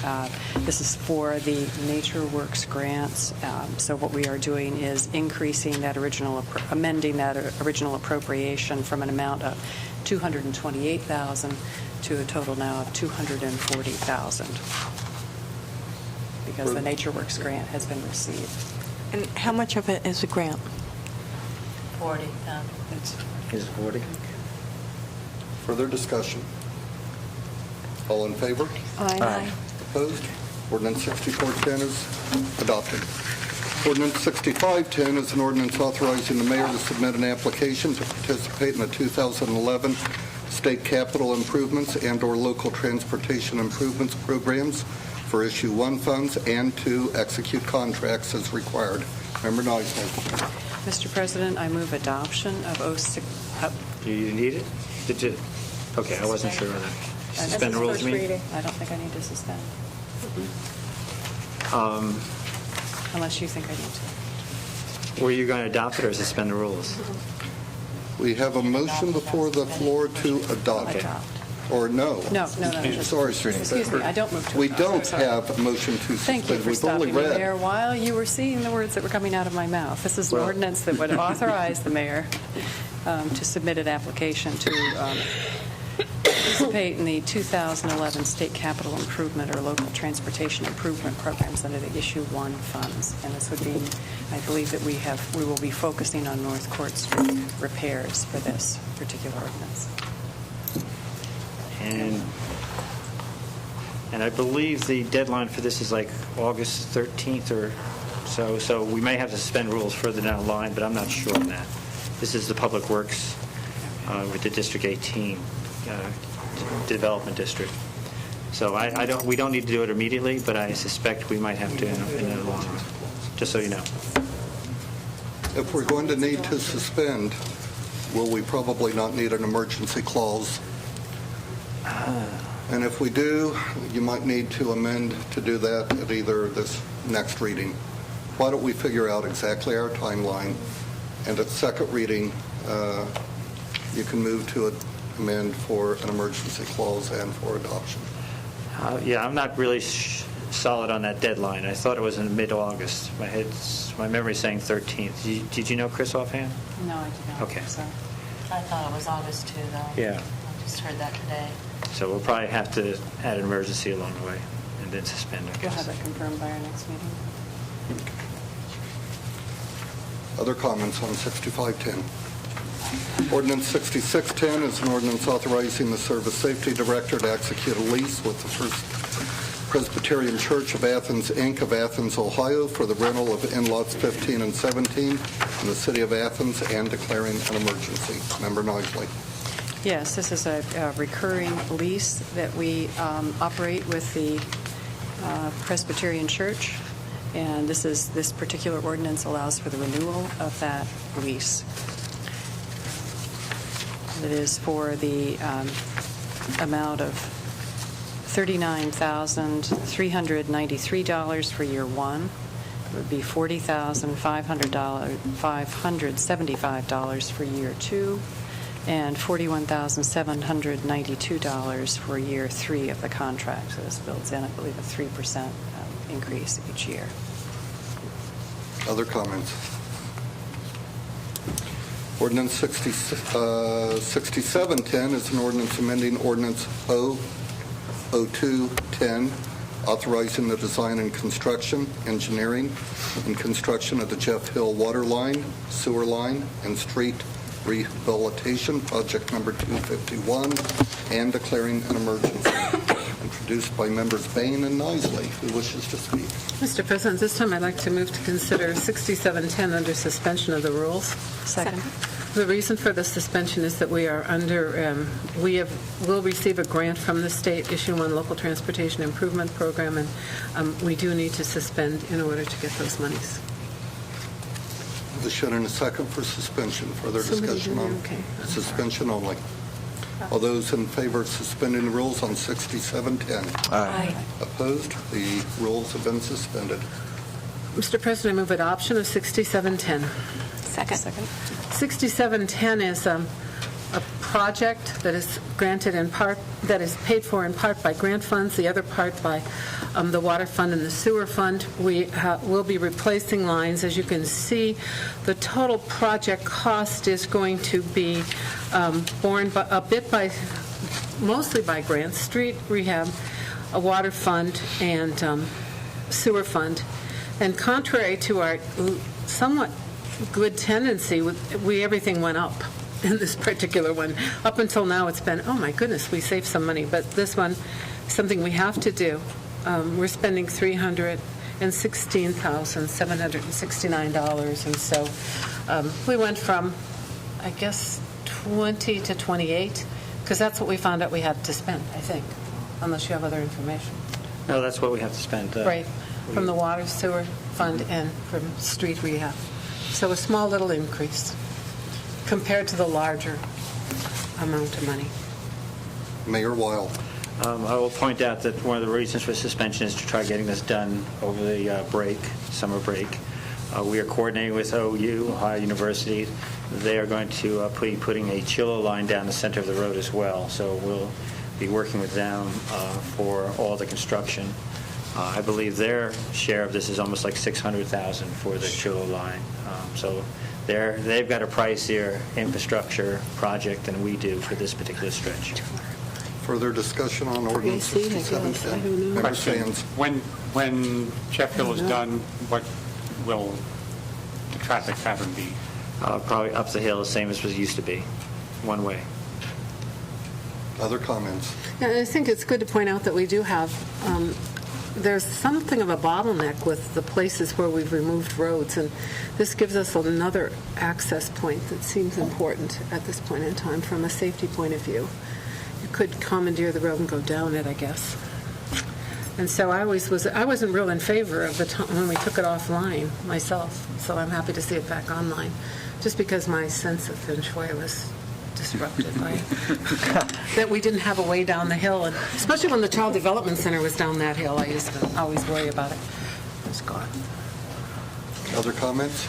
this is for the Nature Works grants. So what we are doing is increasing that amending that original appropriation from an amount of $228,000 to a total now of $240,000, because the Nature Works grant has been received. And how much of it is a grant? 40. Is 40? Further discussion? All in favor? Aye. Opposed? Ordinance 6410 is adopted. Ordinance 6510 is an ordinance authorizing the mayor to submit an application to participate in the 2011 state capital improvements and/or local transportation improvements programs for Issue 1 funds and to execute contracts as required. Member Nisley. Mr. President, I move adoption of 06... Do you need it? Did you? Okay, I wasn't sure on that. Suspend rules, first you mean? reading. I don't think I need to suspend, unless you think I need to. Were you going to adopt it or suspend the rules? We have a motion before the floor to adopt. Adopt. Or no? No. Sorry. Excuse me, I don't move to We adopt. I'm don't sorry. have a motion to suspend. Thank you for We've only stopping me read. there while you were seeing the words that were coming out of my mouth. This is an Well- ordinance that would authorize the mayor to submit an application to participate in the 2011 state capital improvement or local transportation improvement programs under the Issue 1 funds. And this would be, I believe that we will be focusing on North Court Street repairs for this particular ordinance. And I believe the deadline for this is like August 13th or so we may have to suspend rules further down the line, but I'm not sure on that. This is the Public Works with the District 18 Development District. So we don't need to do it immediately, but I suspect we might have to in the long run, just so you know. If we're going to need to suspend, will we probably not need an emergency clause? And if we do, you might need to amend to do that at either this next reading. Why don't we figure out exactly our timeline, and at second reading, you can move to amend for an emergency clause and for adoption. Yeah, I'm not really solid on that deadline. I thought it was in mid-August. My memory's saying 13th. Did you know, Chris, offhand? No, I did not. Okay. Sorry. I thought it was August 2, though. Yeah. I just heard that today. So we'll probably have to add an emergency along the way and then suspend, I We'll guess. have that confirmed by our next meeting. Other comments on 6510? Ordinance 6610 is an ordinance authorizing the Service Safety Director to execute a lease with the First Presbyterian Church of Athens, Inc. of Athens, Ohio, for the rental of in-lots 15 and 17 in the city of Athens and declaring an emergency. Member Nisley. Yes, this is a recurring lease that we operate with the Presbyterian Church, and this particular ordinance allows for the renewal of that lease. It is for the amount of $39,393 for year one. It would be $40,575 for year two, and $41,792 for year three of the contract. So this builds in, I believe, a 3% increase each year. Other comments? Ordinance 6710 is an ordinance amending Ordinance 00210, authorizing the design and construction, engineering, and construction of the Jeff Hill water line, sewer line, and street rehabilitation, project number 251, and declaring an emergency. Introduced by members Bain and Nisley. Who wishes to speak? Mr. President, this time I'd like to move to consider 6710 under suspension of the rules. Second. The reason for the suspension is that we are under, will receive a grant from the state, Issue 1 Local Transportation Improvement Program, and we do need to suspend in order to get those monies. Motion and a second for suspension. Further discussion on suspension only. All those in favor of suspending the rules on 6710? Aye. Opposed? The rules have been suspended. Mr. President, I move adoption of 6710. Second. 6710 is a project that is granted in part, that is paid for in part by grant funds, the other part by the water fund and the sewer fund. We will be replacing lines. As you can see, the total project cost is going to be borne by, mostly by grants, street rehab, a water fund, and sewer fund. And contrary to our somewhat good tendency, everything went up in this particular one. Up until now, it's been, oh my goodness, we saved some money. But this one, something we have to do. We're spending $316,769. And so we went from, I guess, 20 to 28, because that's what we found out we had to spend, I think, unless you have other information. No, that's what we have to spend. Right, from the water sewer fund and from street rehab. So a small little increase compared to the larger amount of money. Mayor Weil. I will point out that one of the reasons for suspension is to try getting this done over the summer break. We are coordinating with OU, Ohio University. They are going to be putting a chiller line down the center of the road as well. So we'll be working with them for all the construction. I believe their share of this is almost like $600,000 for the chiller line. So they've got a pricier infrastructure project than we do for this particular stretch. Further discussion on ordinance 6710? Member Sands. When Jeff Hill is done, what will the traffic pattern be? Probably up the hill, the same as it used to be, one way. Other comments? Yeah, I think it's good to point out that we do have, there's something of a bottleneck with the places where we've removed roads, and this gives us another access point that seems important at this point in time from a safety point of view. You could commandeer the road and go down it, I guess. And so I wasn't real in favor of the time when we took it offline myself, so I'm happy to see it back online, just because my sense of feng shui was disrupted by that we didn't have a way down the hill, and especially when the Child Development Center was down that hill, I used to always worry about it. It's gone. Other comments?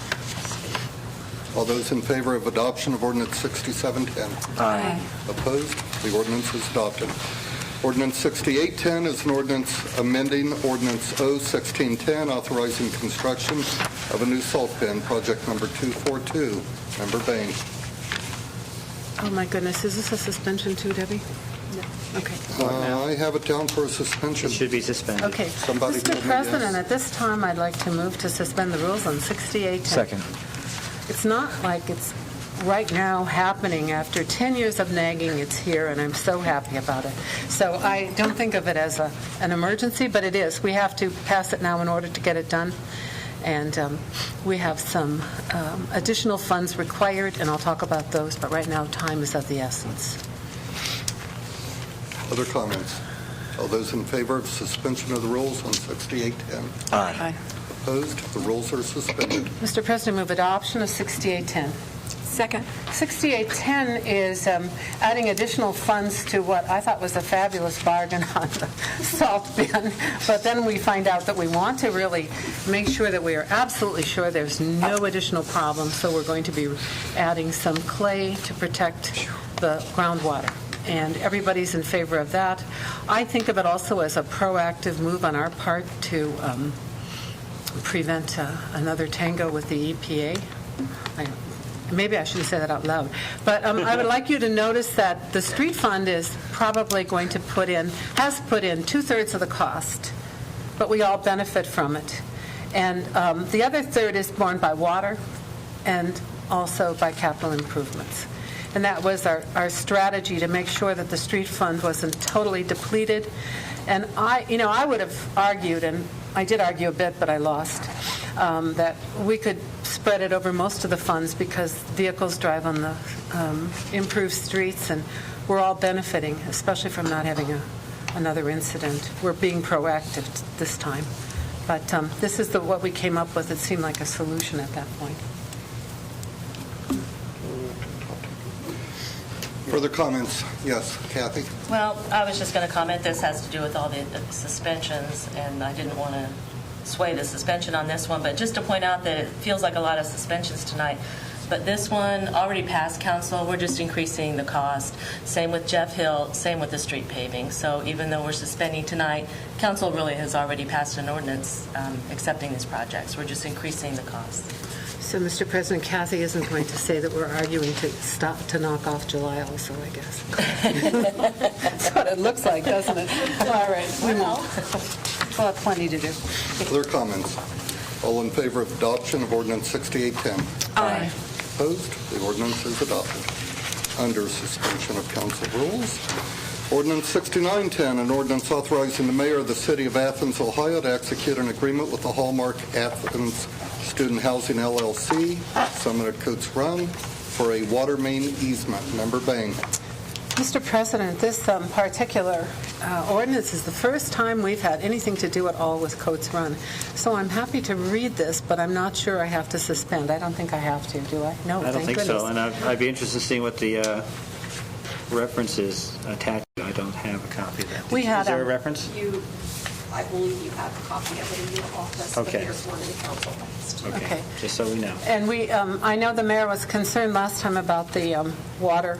All those in favor of adoption of ordinance 6710? Aye. Opposed? The ordinance is adopted. Ordinance 6810 is an ordinance amending Ordinance O-1610, authorizing construction of a new salt bin, project number 242. Member Bain. Oh, my goodness. Is this a suspension too, Debbie? No. Okay. I have it down for a suspension. It should be suspended. Okay. Somebody Mr. told me President, yes. at this time, I'd like to move to suspend the rules on 6810. Second. It's not like it's right now happening. After 10 years of nagging, it's here, and I'm so happy about it. So I don't think of it as an emergency, but it is. We have to pass it now in order to get it done. And we have some additional funds required, and I'll talk about those, but right now time is of the essence. Other comments? All those in favor of suspension of the rules on 6810? Aye. Opposed? The rules are suspended. Mr. President, move adoption of 6810. Second. 6810 is adding additional funds to what I thought was a fabulous bargain on the salt bin, but then we find out that we want to really make sure that we are absolutely sure there's no additional problems, so we're going to be adding some clay to protect the groundwater. And everybody's in favor of that. I think of it also as a proactive move on our part to prevent another tango with the EPA. Maybe I shouldn't say that out loud. But I would like you to notice that the street fund is probably going to has put in two-thirds of the cost, but we all benefit from it. And the other third is borne by water and also by capital improvements. And that was our strategy to make sure that the street fund wasn't totally depleted. And I would have argued, and I did argue a bit, but I lost, that we could spread it over most of the funds because vehicles drive on the improved streets, and we're all benefiting, especially from not having another incident. We're being proactive this time. But this is what we came up with. It seemed like a solution at that point. Further comments? Yes, Kathy? Well, I was just going to comment, this has to do with all the suspensions, and I didn't want to sway the suspension on this one, but just to point out that it feels like a lot of suspensions tonight. But this one already passed council. We're just increasing the cost. Same with Jeff Hill, same with the street paving. So even though we're suspending tonight, council really has already passed an ordinance accepting these projects. We're just increasing the cost. So, Mr. President, Kathy isn't going to say that we're arguing to knock off July also, I guess. That's what it looks like, doesn't it? All right, we won't. We'll have plenty to do. Other comments? All in favor of adoption of ordinance 6810? Aye. Opposed? The ordinance is adopted. Under suspension of council rules. Ordinance 6910, an ordinance authorizing the mayor of the city of Athens, Ohio, to execute an agreement with the Hallmark Athens Student Housing LLC, Summit at Coates Run, for a water main easement. Member Bain. Mr. President, this particular ordinance is the first time we've had anything to do at all with Coates Run. So I'm happy to read this, but I'm not sure I have to suspend. I don't think I have to, do I? No, I don't thank think so, goodness. and I'd be interested in seeing what the references attached. I don't have a copy of that. We had Is there a- a reference? I believe you have a copy of it in your office, but Okay. there's one in council next. Okay. Just so we know. And we, I know the mayor was concerned last time about the water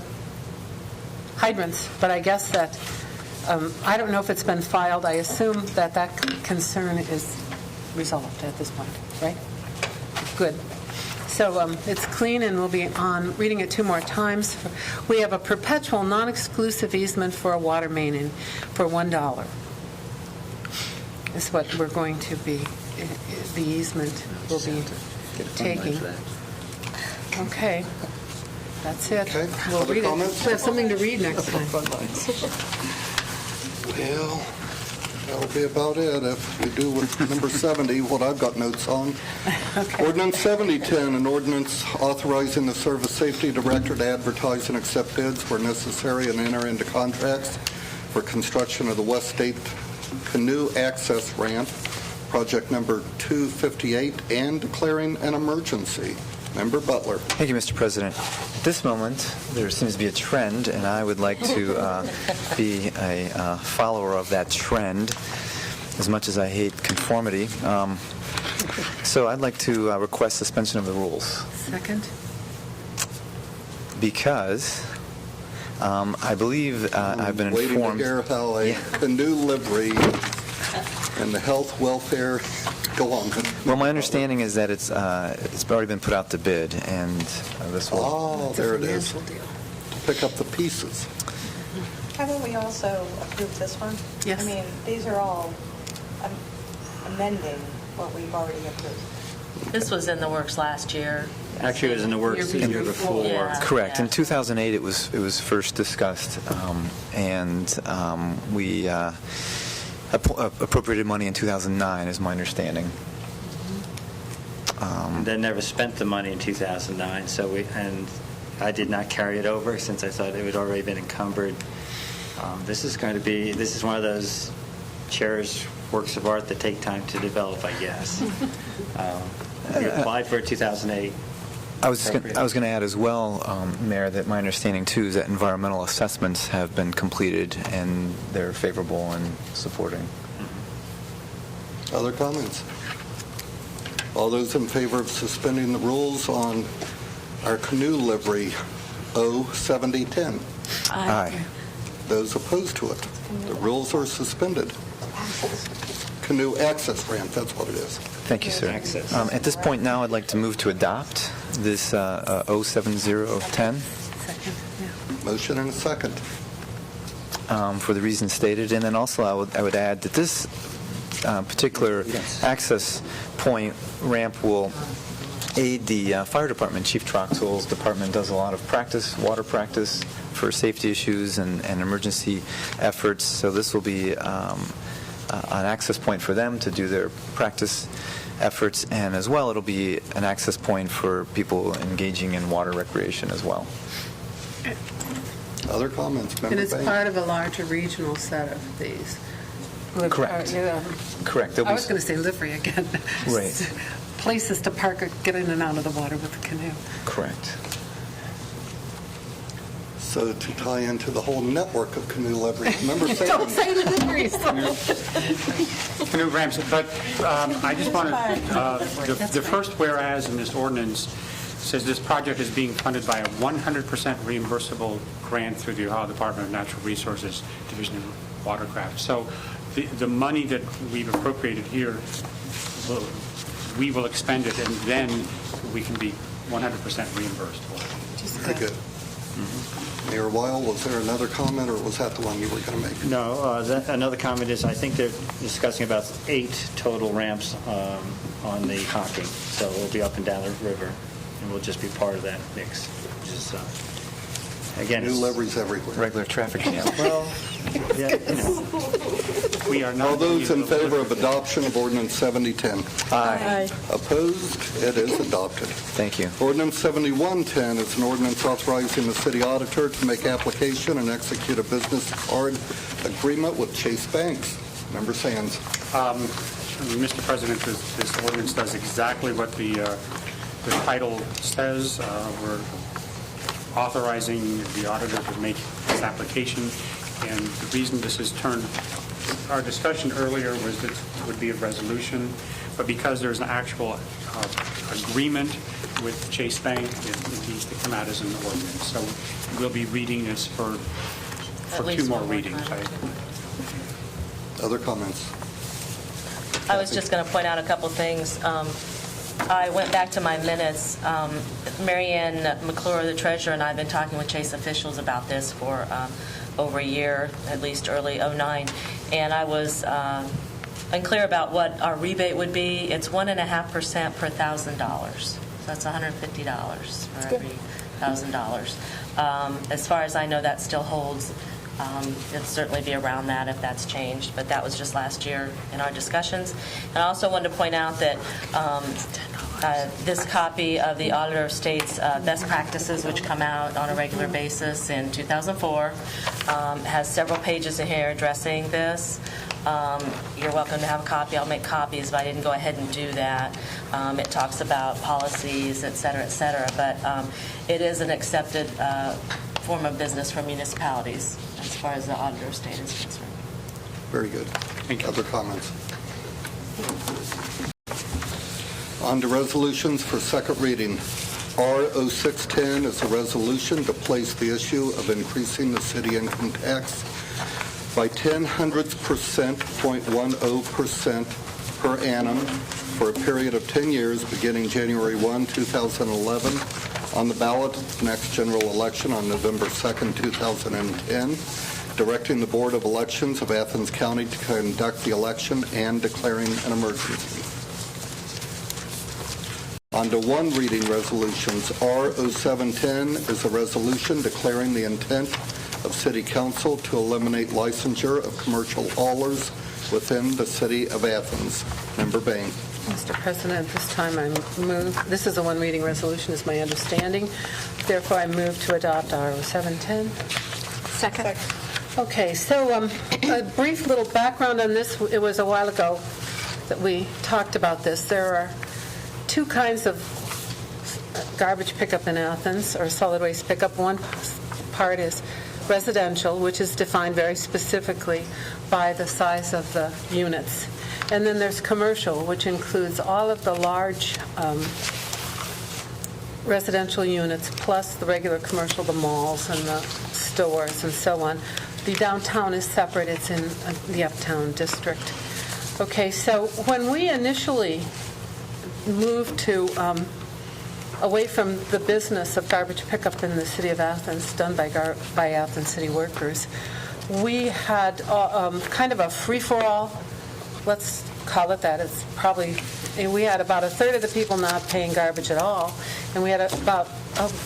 hydrants, but I guess that, I don't know if it's been filed. I assume that that concern is resolved at this point, right? Good. So it's clean, and we'll be on reading it two more times. We have a perpetual, non-exclusive easement for a water main for $1. Is what we're going to be, the easement will be taking. Okay, that's it. Okay. We'll Other read it. comments? We'll have something to read next time. Well, that'll be about it. If we do with number 70, what I've got notes on. Okay. Ordinance 7010, an ordinance authorizing the Service Safety Director to advertise and accept bids where necessary and enter into contracts for construction of the West State Canoe Access Ramp, project number 258, and declaring an emergency. Member Butler. Thank you, Mr. President. At this moment, there seems to be a trend, and I would like to be a follower of that trend, as much as I hate conformity. So I'd like to request suspension of the rules. Second? Because I believe I've been informed... Waiting to hear how a canoe livery and the health, welfare, go on. Well, my understanding is that it's already been put out to bid, and this will... Oh, there it is. Pick up the pieces. Haven't we also approved this one? Yes. I mean, these are all amending what we've already approved. This was in the works last year. Actually, it was in the works the year before. Yeah. Correct. Yeah. In 2008, it was first discussed, and we appropriated money in 2009, is my understanding. And then never spent the money in 2009, and I did not carry it over since I thought it had already been encumbered. This is one of those cherished works of art that take time to develop, I guess. We applied for it 2008. I was going to add as well, Mayor, that my understanding, too, is that environmental assessments have been completed, and they're favorable and supporting. Other comments? All those in favor of suspending the rules on our canoe livery 07010? Aye. Those opposed to it? The rules are suspended. Canoe access ramp, that's what it is. Thank you, sir. Access. At this point now, I'd like to move to adopt this 07010 Second, yeah. Motion and a second. for the reasons stated. And then also I would add that this particular access point ramp will aid the fire department. Chief Troxell's department does a lot of water practice for safety issues and emergency efforts. So this will be an access point for them to do their practice efforts, and as well it'll be an access point for people engaging in water recreation as well. Other comments? And Member it's Bain? part of a larger regional set of these. Correct. Correct. I was going to say livery again. Right. Places to park or get in and out of the water with the canoe. Correct. So to tie into the whole network of canoe liveries, remember saying... Don't say the liveries. Canoe ramps, but I just want to, the first whereas in this ordinance says this project is being funded by a 100% reimbursable grant through the Ohio Department of Natural Resources Division of Watercraft. So the money that we've appropriated here, we will expend it, and then we can be 100% reimbursed for it. Very good. Mayor Weil, was there another comment, or was that the one you were going to make? No, another comment is I think they're discussing about 8 total ramps on the Hocking, so we'll be up and down the river, and we'll just be part of that mix, which is, again... New liveries everywhere. Regular traffic jam. Well, yeah, you know. We are not... All those in favor of adoption of Ordinance 7010? Aye. Opposed? It is adopted. Thank you. Ordinance 7110 is an ordinance authorizing the city auditor to make application and execute a business card agreement with Chase Banks. Member Sands. Mr. President, this ordinance does exactly what the title says. We're authorizing the auditor to make this application, and the reason this is turned, our discussion earlier was that it would be a resolution, but because there's an actual agreement with Chase Bank, it needs to come out as an ordinance. So we'll be reading this for 2 more readings. Other comments? I was just going to point out a couple things. I went back to my minutes. Marianne McClure, the treasurer, and I have been talking with Chase officials about this for over a year, at least early '09, and I was unclear about what our rebate would be. It's 1.5% per $1,000. So that's $150 for every $1,000. As far as I know, that still holds. It'll certainly be around that if that's changed, but that was just last year in our discussions. And I also wanted to point out that this copy of the Auditor of State's best practices, which come out on a regular basis in 2004, has several pages in here addressing this. You're welcome to have a copy. I'll make copies, but I didn't go ahead and do that. It talks about policies, et cetera, but it is an accepted form of business for municipalities as far as the Auditor of State is concerned. Very good. Thank you. Other comments? On to resolutions for second reading. R0610 is a resolution to place the issue of increasing the city income tax by 0.1% per annum for a period of 10 years beginning January 1, 2011, on the ballot at the next general election on November 2, 2010, directing the Board of Elections of Athens County to conduct the election and declaring an emergency. On to one reading resolutions. R0710 is a resolution declaring the intent of City Council to eliminate licensure of commercial haulers within the City of Athens. Member Bain. Mr. President, this time I move, this is a one-reading resolution, is my understanding. Therefore, I move to adopt R0710. Second. Okay, so a brief little background on this. It was a while ago that we talked about this. There are 2 kinds of garbage pickup in Athens, or solid waste pickup. One part is residential, which is defined very specifically by the size of the units. And then there's commercial, which includes all of the large residential units, plus the regular commercial, the malls and the stores and so on. The downtown is separate. It's in the uptown district. Okay, so when we initially moved to away from the business of garbage pickup in the city of Athens, done by Athens city workers, we had kind of a free-for-all, let's call it that. It's probably, we had about a third of the people not paying garbage at all, and we had about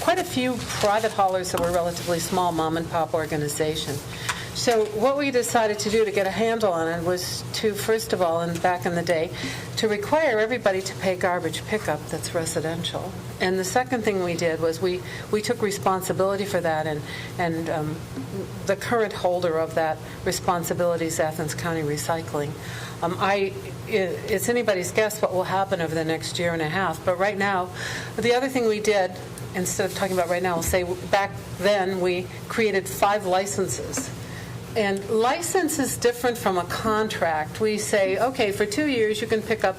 quite a few private haulers that were relatively small, mom-and-pop organization. So what we decided to do to get a handle on it was to, first of all, and back in the day, to require everybody to pay garbage pickup that's residential. And the second thing we did was we took responsibility for that, and the current holder of that responsibility is Athens County Recycling. It's anybody's guess what will happen over the next year and a half, but right now, the other thing we did instead of talking about right now, we'll say back then we created 5 licenses. And license is different from a contract. We say, okay, for 2 years you can pick up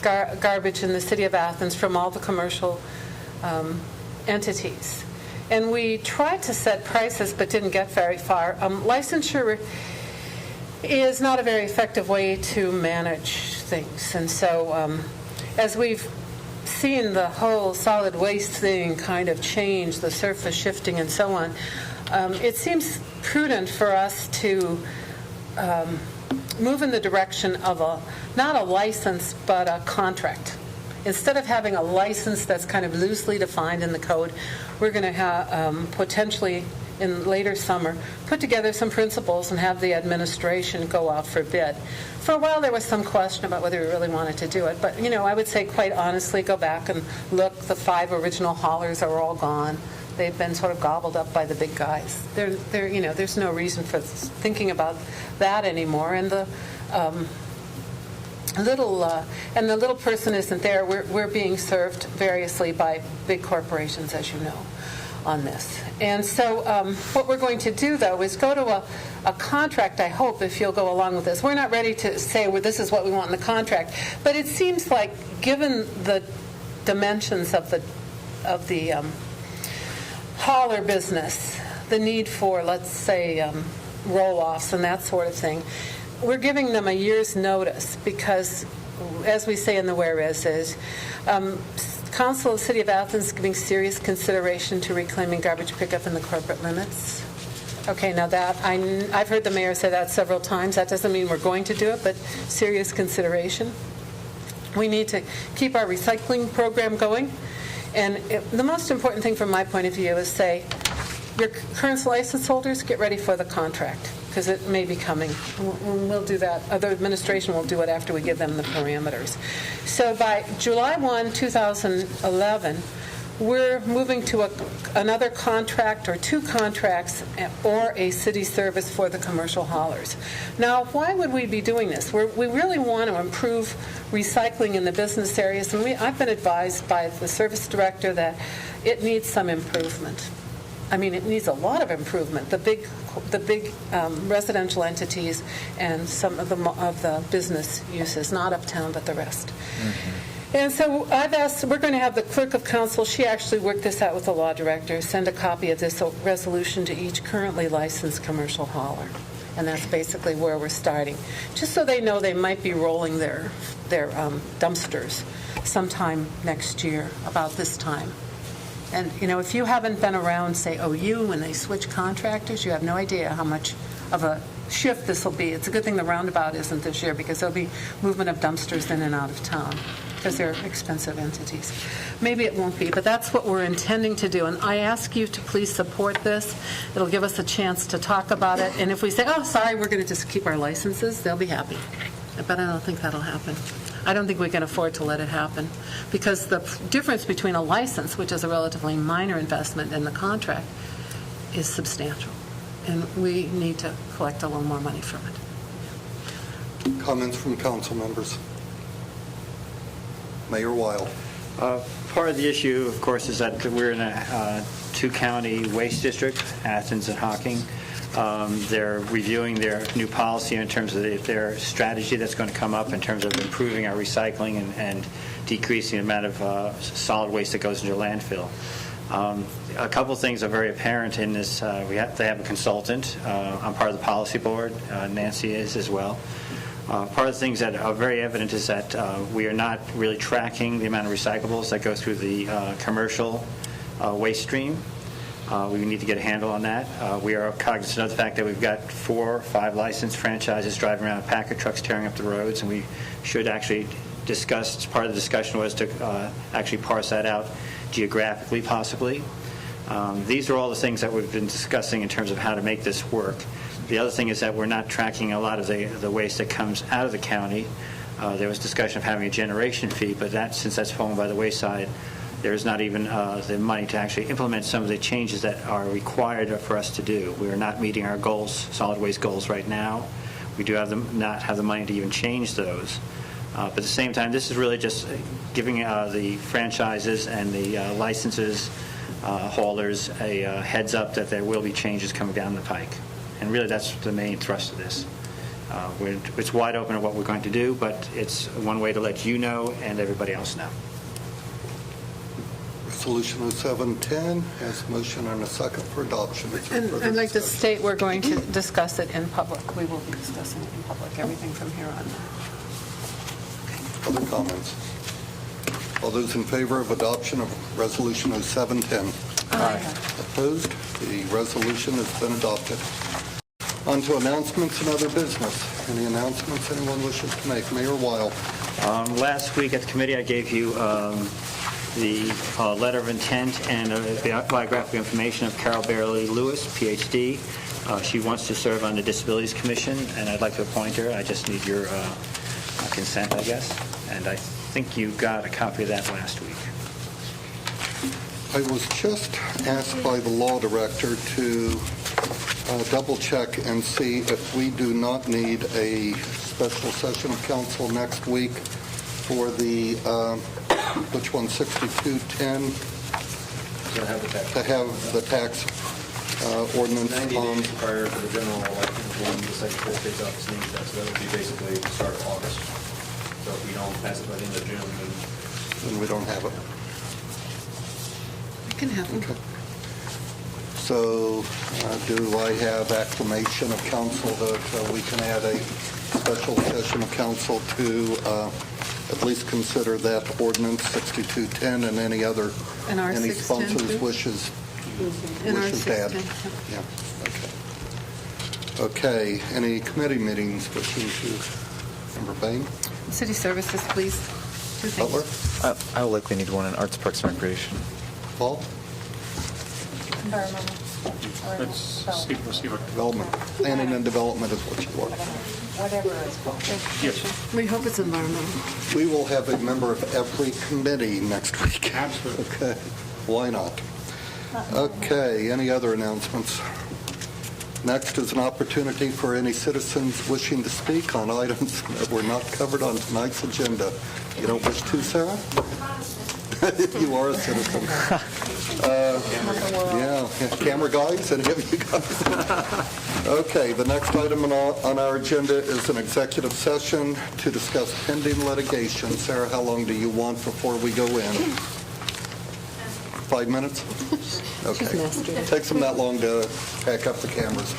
garbage in the city of Athens from all the commercial entities. And we tried to set prices but didn't get very far. Licensure is not a very effective way to manage things. And so as we've seen the whole solid waste thing kind of change, the surface shifting and so on, it seems prudent for us to move in the direction of not a license, but a contract. Instead of having a license that's kind of loosely defined in the code, we're going to have potentially in later summer put together some principles and have the administration go out for bid. For a while there was some question about whether we really wanted to do it, but I would say quite honestly, go back and look. The 5 original haulers are all gone. They've been sort of gobbled up by the big guys. There's no reason for thinking about that anymore. And the little person isn't there. We're being served variously by big corporations, as you know, on this. And so what we're going to do, though, is go to a contract, I hope, if you'll go along with this. We're not ready to say, well, this is what we want in the contract. But it seems like, given the dimensions of the hauler business, the need for, let's say, roll-offs and that sort of thing, we're giving them a year's notice because, as we say in the whereas is, Council of the City of Athens is giving serious consideration to reclaiming garbage pickup in the corporate limits. Okay, now that, I've heard the mayor say that several times. That doesn't mean we're going to do it, but serious consideration. We need to keep our recycling program going. And the most important thing from my point of view is say, your current license holders, get ready for the contract, because it may be coming. We'll do that. The administration will do it after we give them the parameters. So by July 1, 2011, we're moving to another contract or 2 contracts or a city service for the commercial haulers. Now, why would we be doing this? We really want to improve recycling in the business areas, and I've been advised by the service director that it needs some improvement. I mean, it needs a lot of improvement. The big residential entities and some of the business uses, not uptown, but the rest. Mm-hmm. And so I've asked, we're going to have the clerk of council, she actually worked this out with the law director, send a copy of this resolution to each currently licensed commercial hauler. And that's basically where we're starting. Just so they know they might be rolling their dumpsters sometime next year, about this time. And, if you haven't been around, say, OU, when they switch contractors, you have no idea how much of a shift this will be. It's a good thing the roundabout isn't this year, because there'll be movement of dumpsters in and out of town, because they're expensive entities. Maybe it won't be, but that's what we're intending to do. And I ask you to please support this. It'll give us a chance to talk about it. And if we say, oh, sorry, we're going to just keep our licenses, they'll be happy. But I don't think that'll happen. I don't think we can afford to let it happen, because the difference between a license, which is a relatively minor investment, and the contract is substantial. And we need to collect a little more money from it. Comments from council members? Mayor Weil. Part of the issue, of course, is that we're in a 2-county waste district, Athens and Hocking. They're reviewing their new policy in terms of their strategy that's going to come up in terms of improving our recycling and decreasing the amount of solid waste that goes into landfill. A couple of things are very apparent in this. They have a consultant. I'm part of the policy board. Nancy is as well. Part of the things that are very evident is that we are not really tracking the amount of recyclables that go through the commercial waste stream. We need to get a handle on that. We are cognizant of the fact that we've got 4 or 5 licensed franchises driving around Packer trucks tearing up the roads, and we should actually discuss, part of the discussion was to actually parse that out geographically, possibly. These are all the things that we've been discussing in terms of how to make this work. The other thing is that we're not tracking a lot of the waste that comes out of the county. There was discussion of having a generation fee, but since that's fallen by the wayside, there's not even the money to actually implement some of the changes that are required for us to do. We are not meeting our goals, solid waste goals right now. We do not have the money to even change those. But at the same time, this is really just giving the franchises and the licenses haulers a heads up that there will be changes coming down the pike. And really, that's the main thrust of this. It's wide open of what we're going to do, but it's one way to let you know and everybody else know. Resolution 0710 has a motion and a second for adoption. Is there And further I'd like to discussion? state we're going to discuss it in public. We will be discussing it in public, everything from here on. Other comments? All those in favor of adoption of Resolution 0710? Aye. Opposed? The resolution has been adopted. On to announcements and other business. Any announcements anyone wishes to make? Mayor Weil. Last week at the committee, I gave you the letter of intent and biographical information of Carol Bailey Lewis, Ph.D. She wants to serve on the Disabilities Commission, and I'd like to appoint her. I just need your consent, I guess. And I think you got a copy of that last week. I was just asked by the law director to double-check and see if we do not need a special session of council next week for the, which one, 6210? To have the tax. To have the tax ordinance 90 on. days prior to the general election when the Secretary of State's office needs that, so that would be basically the start of August. So if we don't pass it by the end of June, Then we don't have it. We can have them. Okay. So do I have acclamation of council that we can add a special session of council to at least consider that ordinance 6210 and any other, And our any 610 sponsors too? wishes And our to add? 610. Yeah, okay. Okay, any committee meetings wishing to, Member Bain? City services, please. Two things. Butler? I will likely need one in Arts, Parks, and Recreation. Paul? Let's see what. Development, planning and development is what you are. Whatever it's called. Yes, We hope it's environmental. We will have a member of every committee next week. absolutely. Okay, why not? Okay, any other announcements? Next is an opportunity for any citizens wishing to speak on items that were not covered on tonight's agenda. You don't wish to, Sarah? You are a citizen. Yeah, camera guys, any of you guys? Okay, the next item on our agenda is an executive session to discuss pending litigation. Sarah, how long do you want before we go in? 5 minutes? Okay. Takes them that long to pack up the cameras.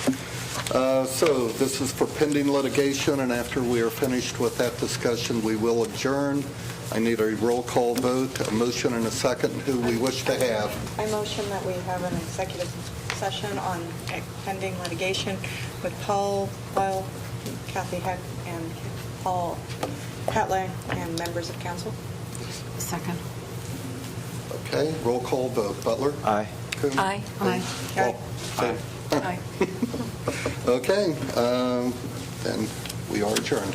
So this is for pending litigation, and after we are finished with that discussion, we will adjourn. I need a roll call vote, a motion and a second. Who we wish to have. I motion that we have an executive session on pending litigation with Paul Weil, Kathy Heck, and Paul Catley, and members of council. Second. Okay, roll call vote. Butler? Aye. Coon? Aye. Aye. Paul? Aye. Okay, then we are adjourned.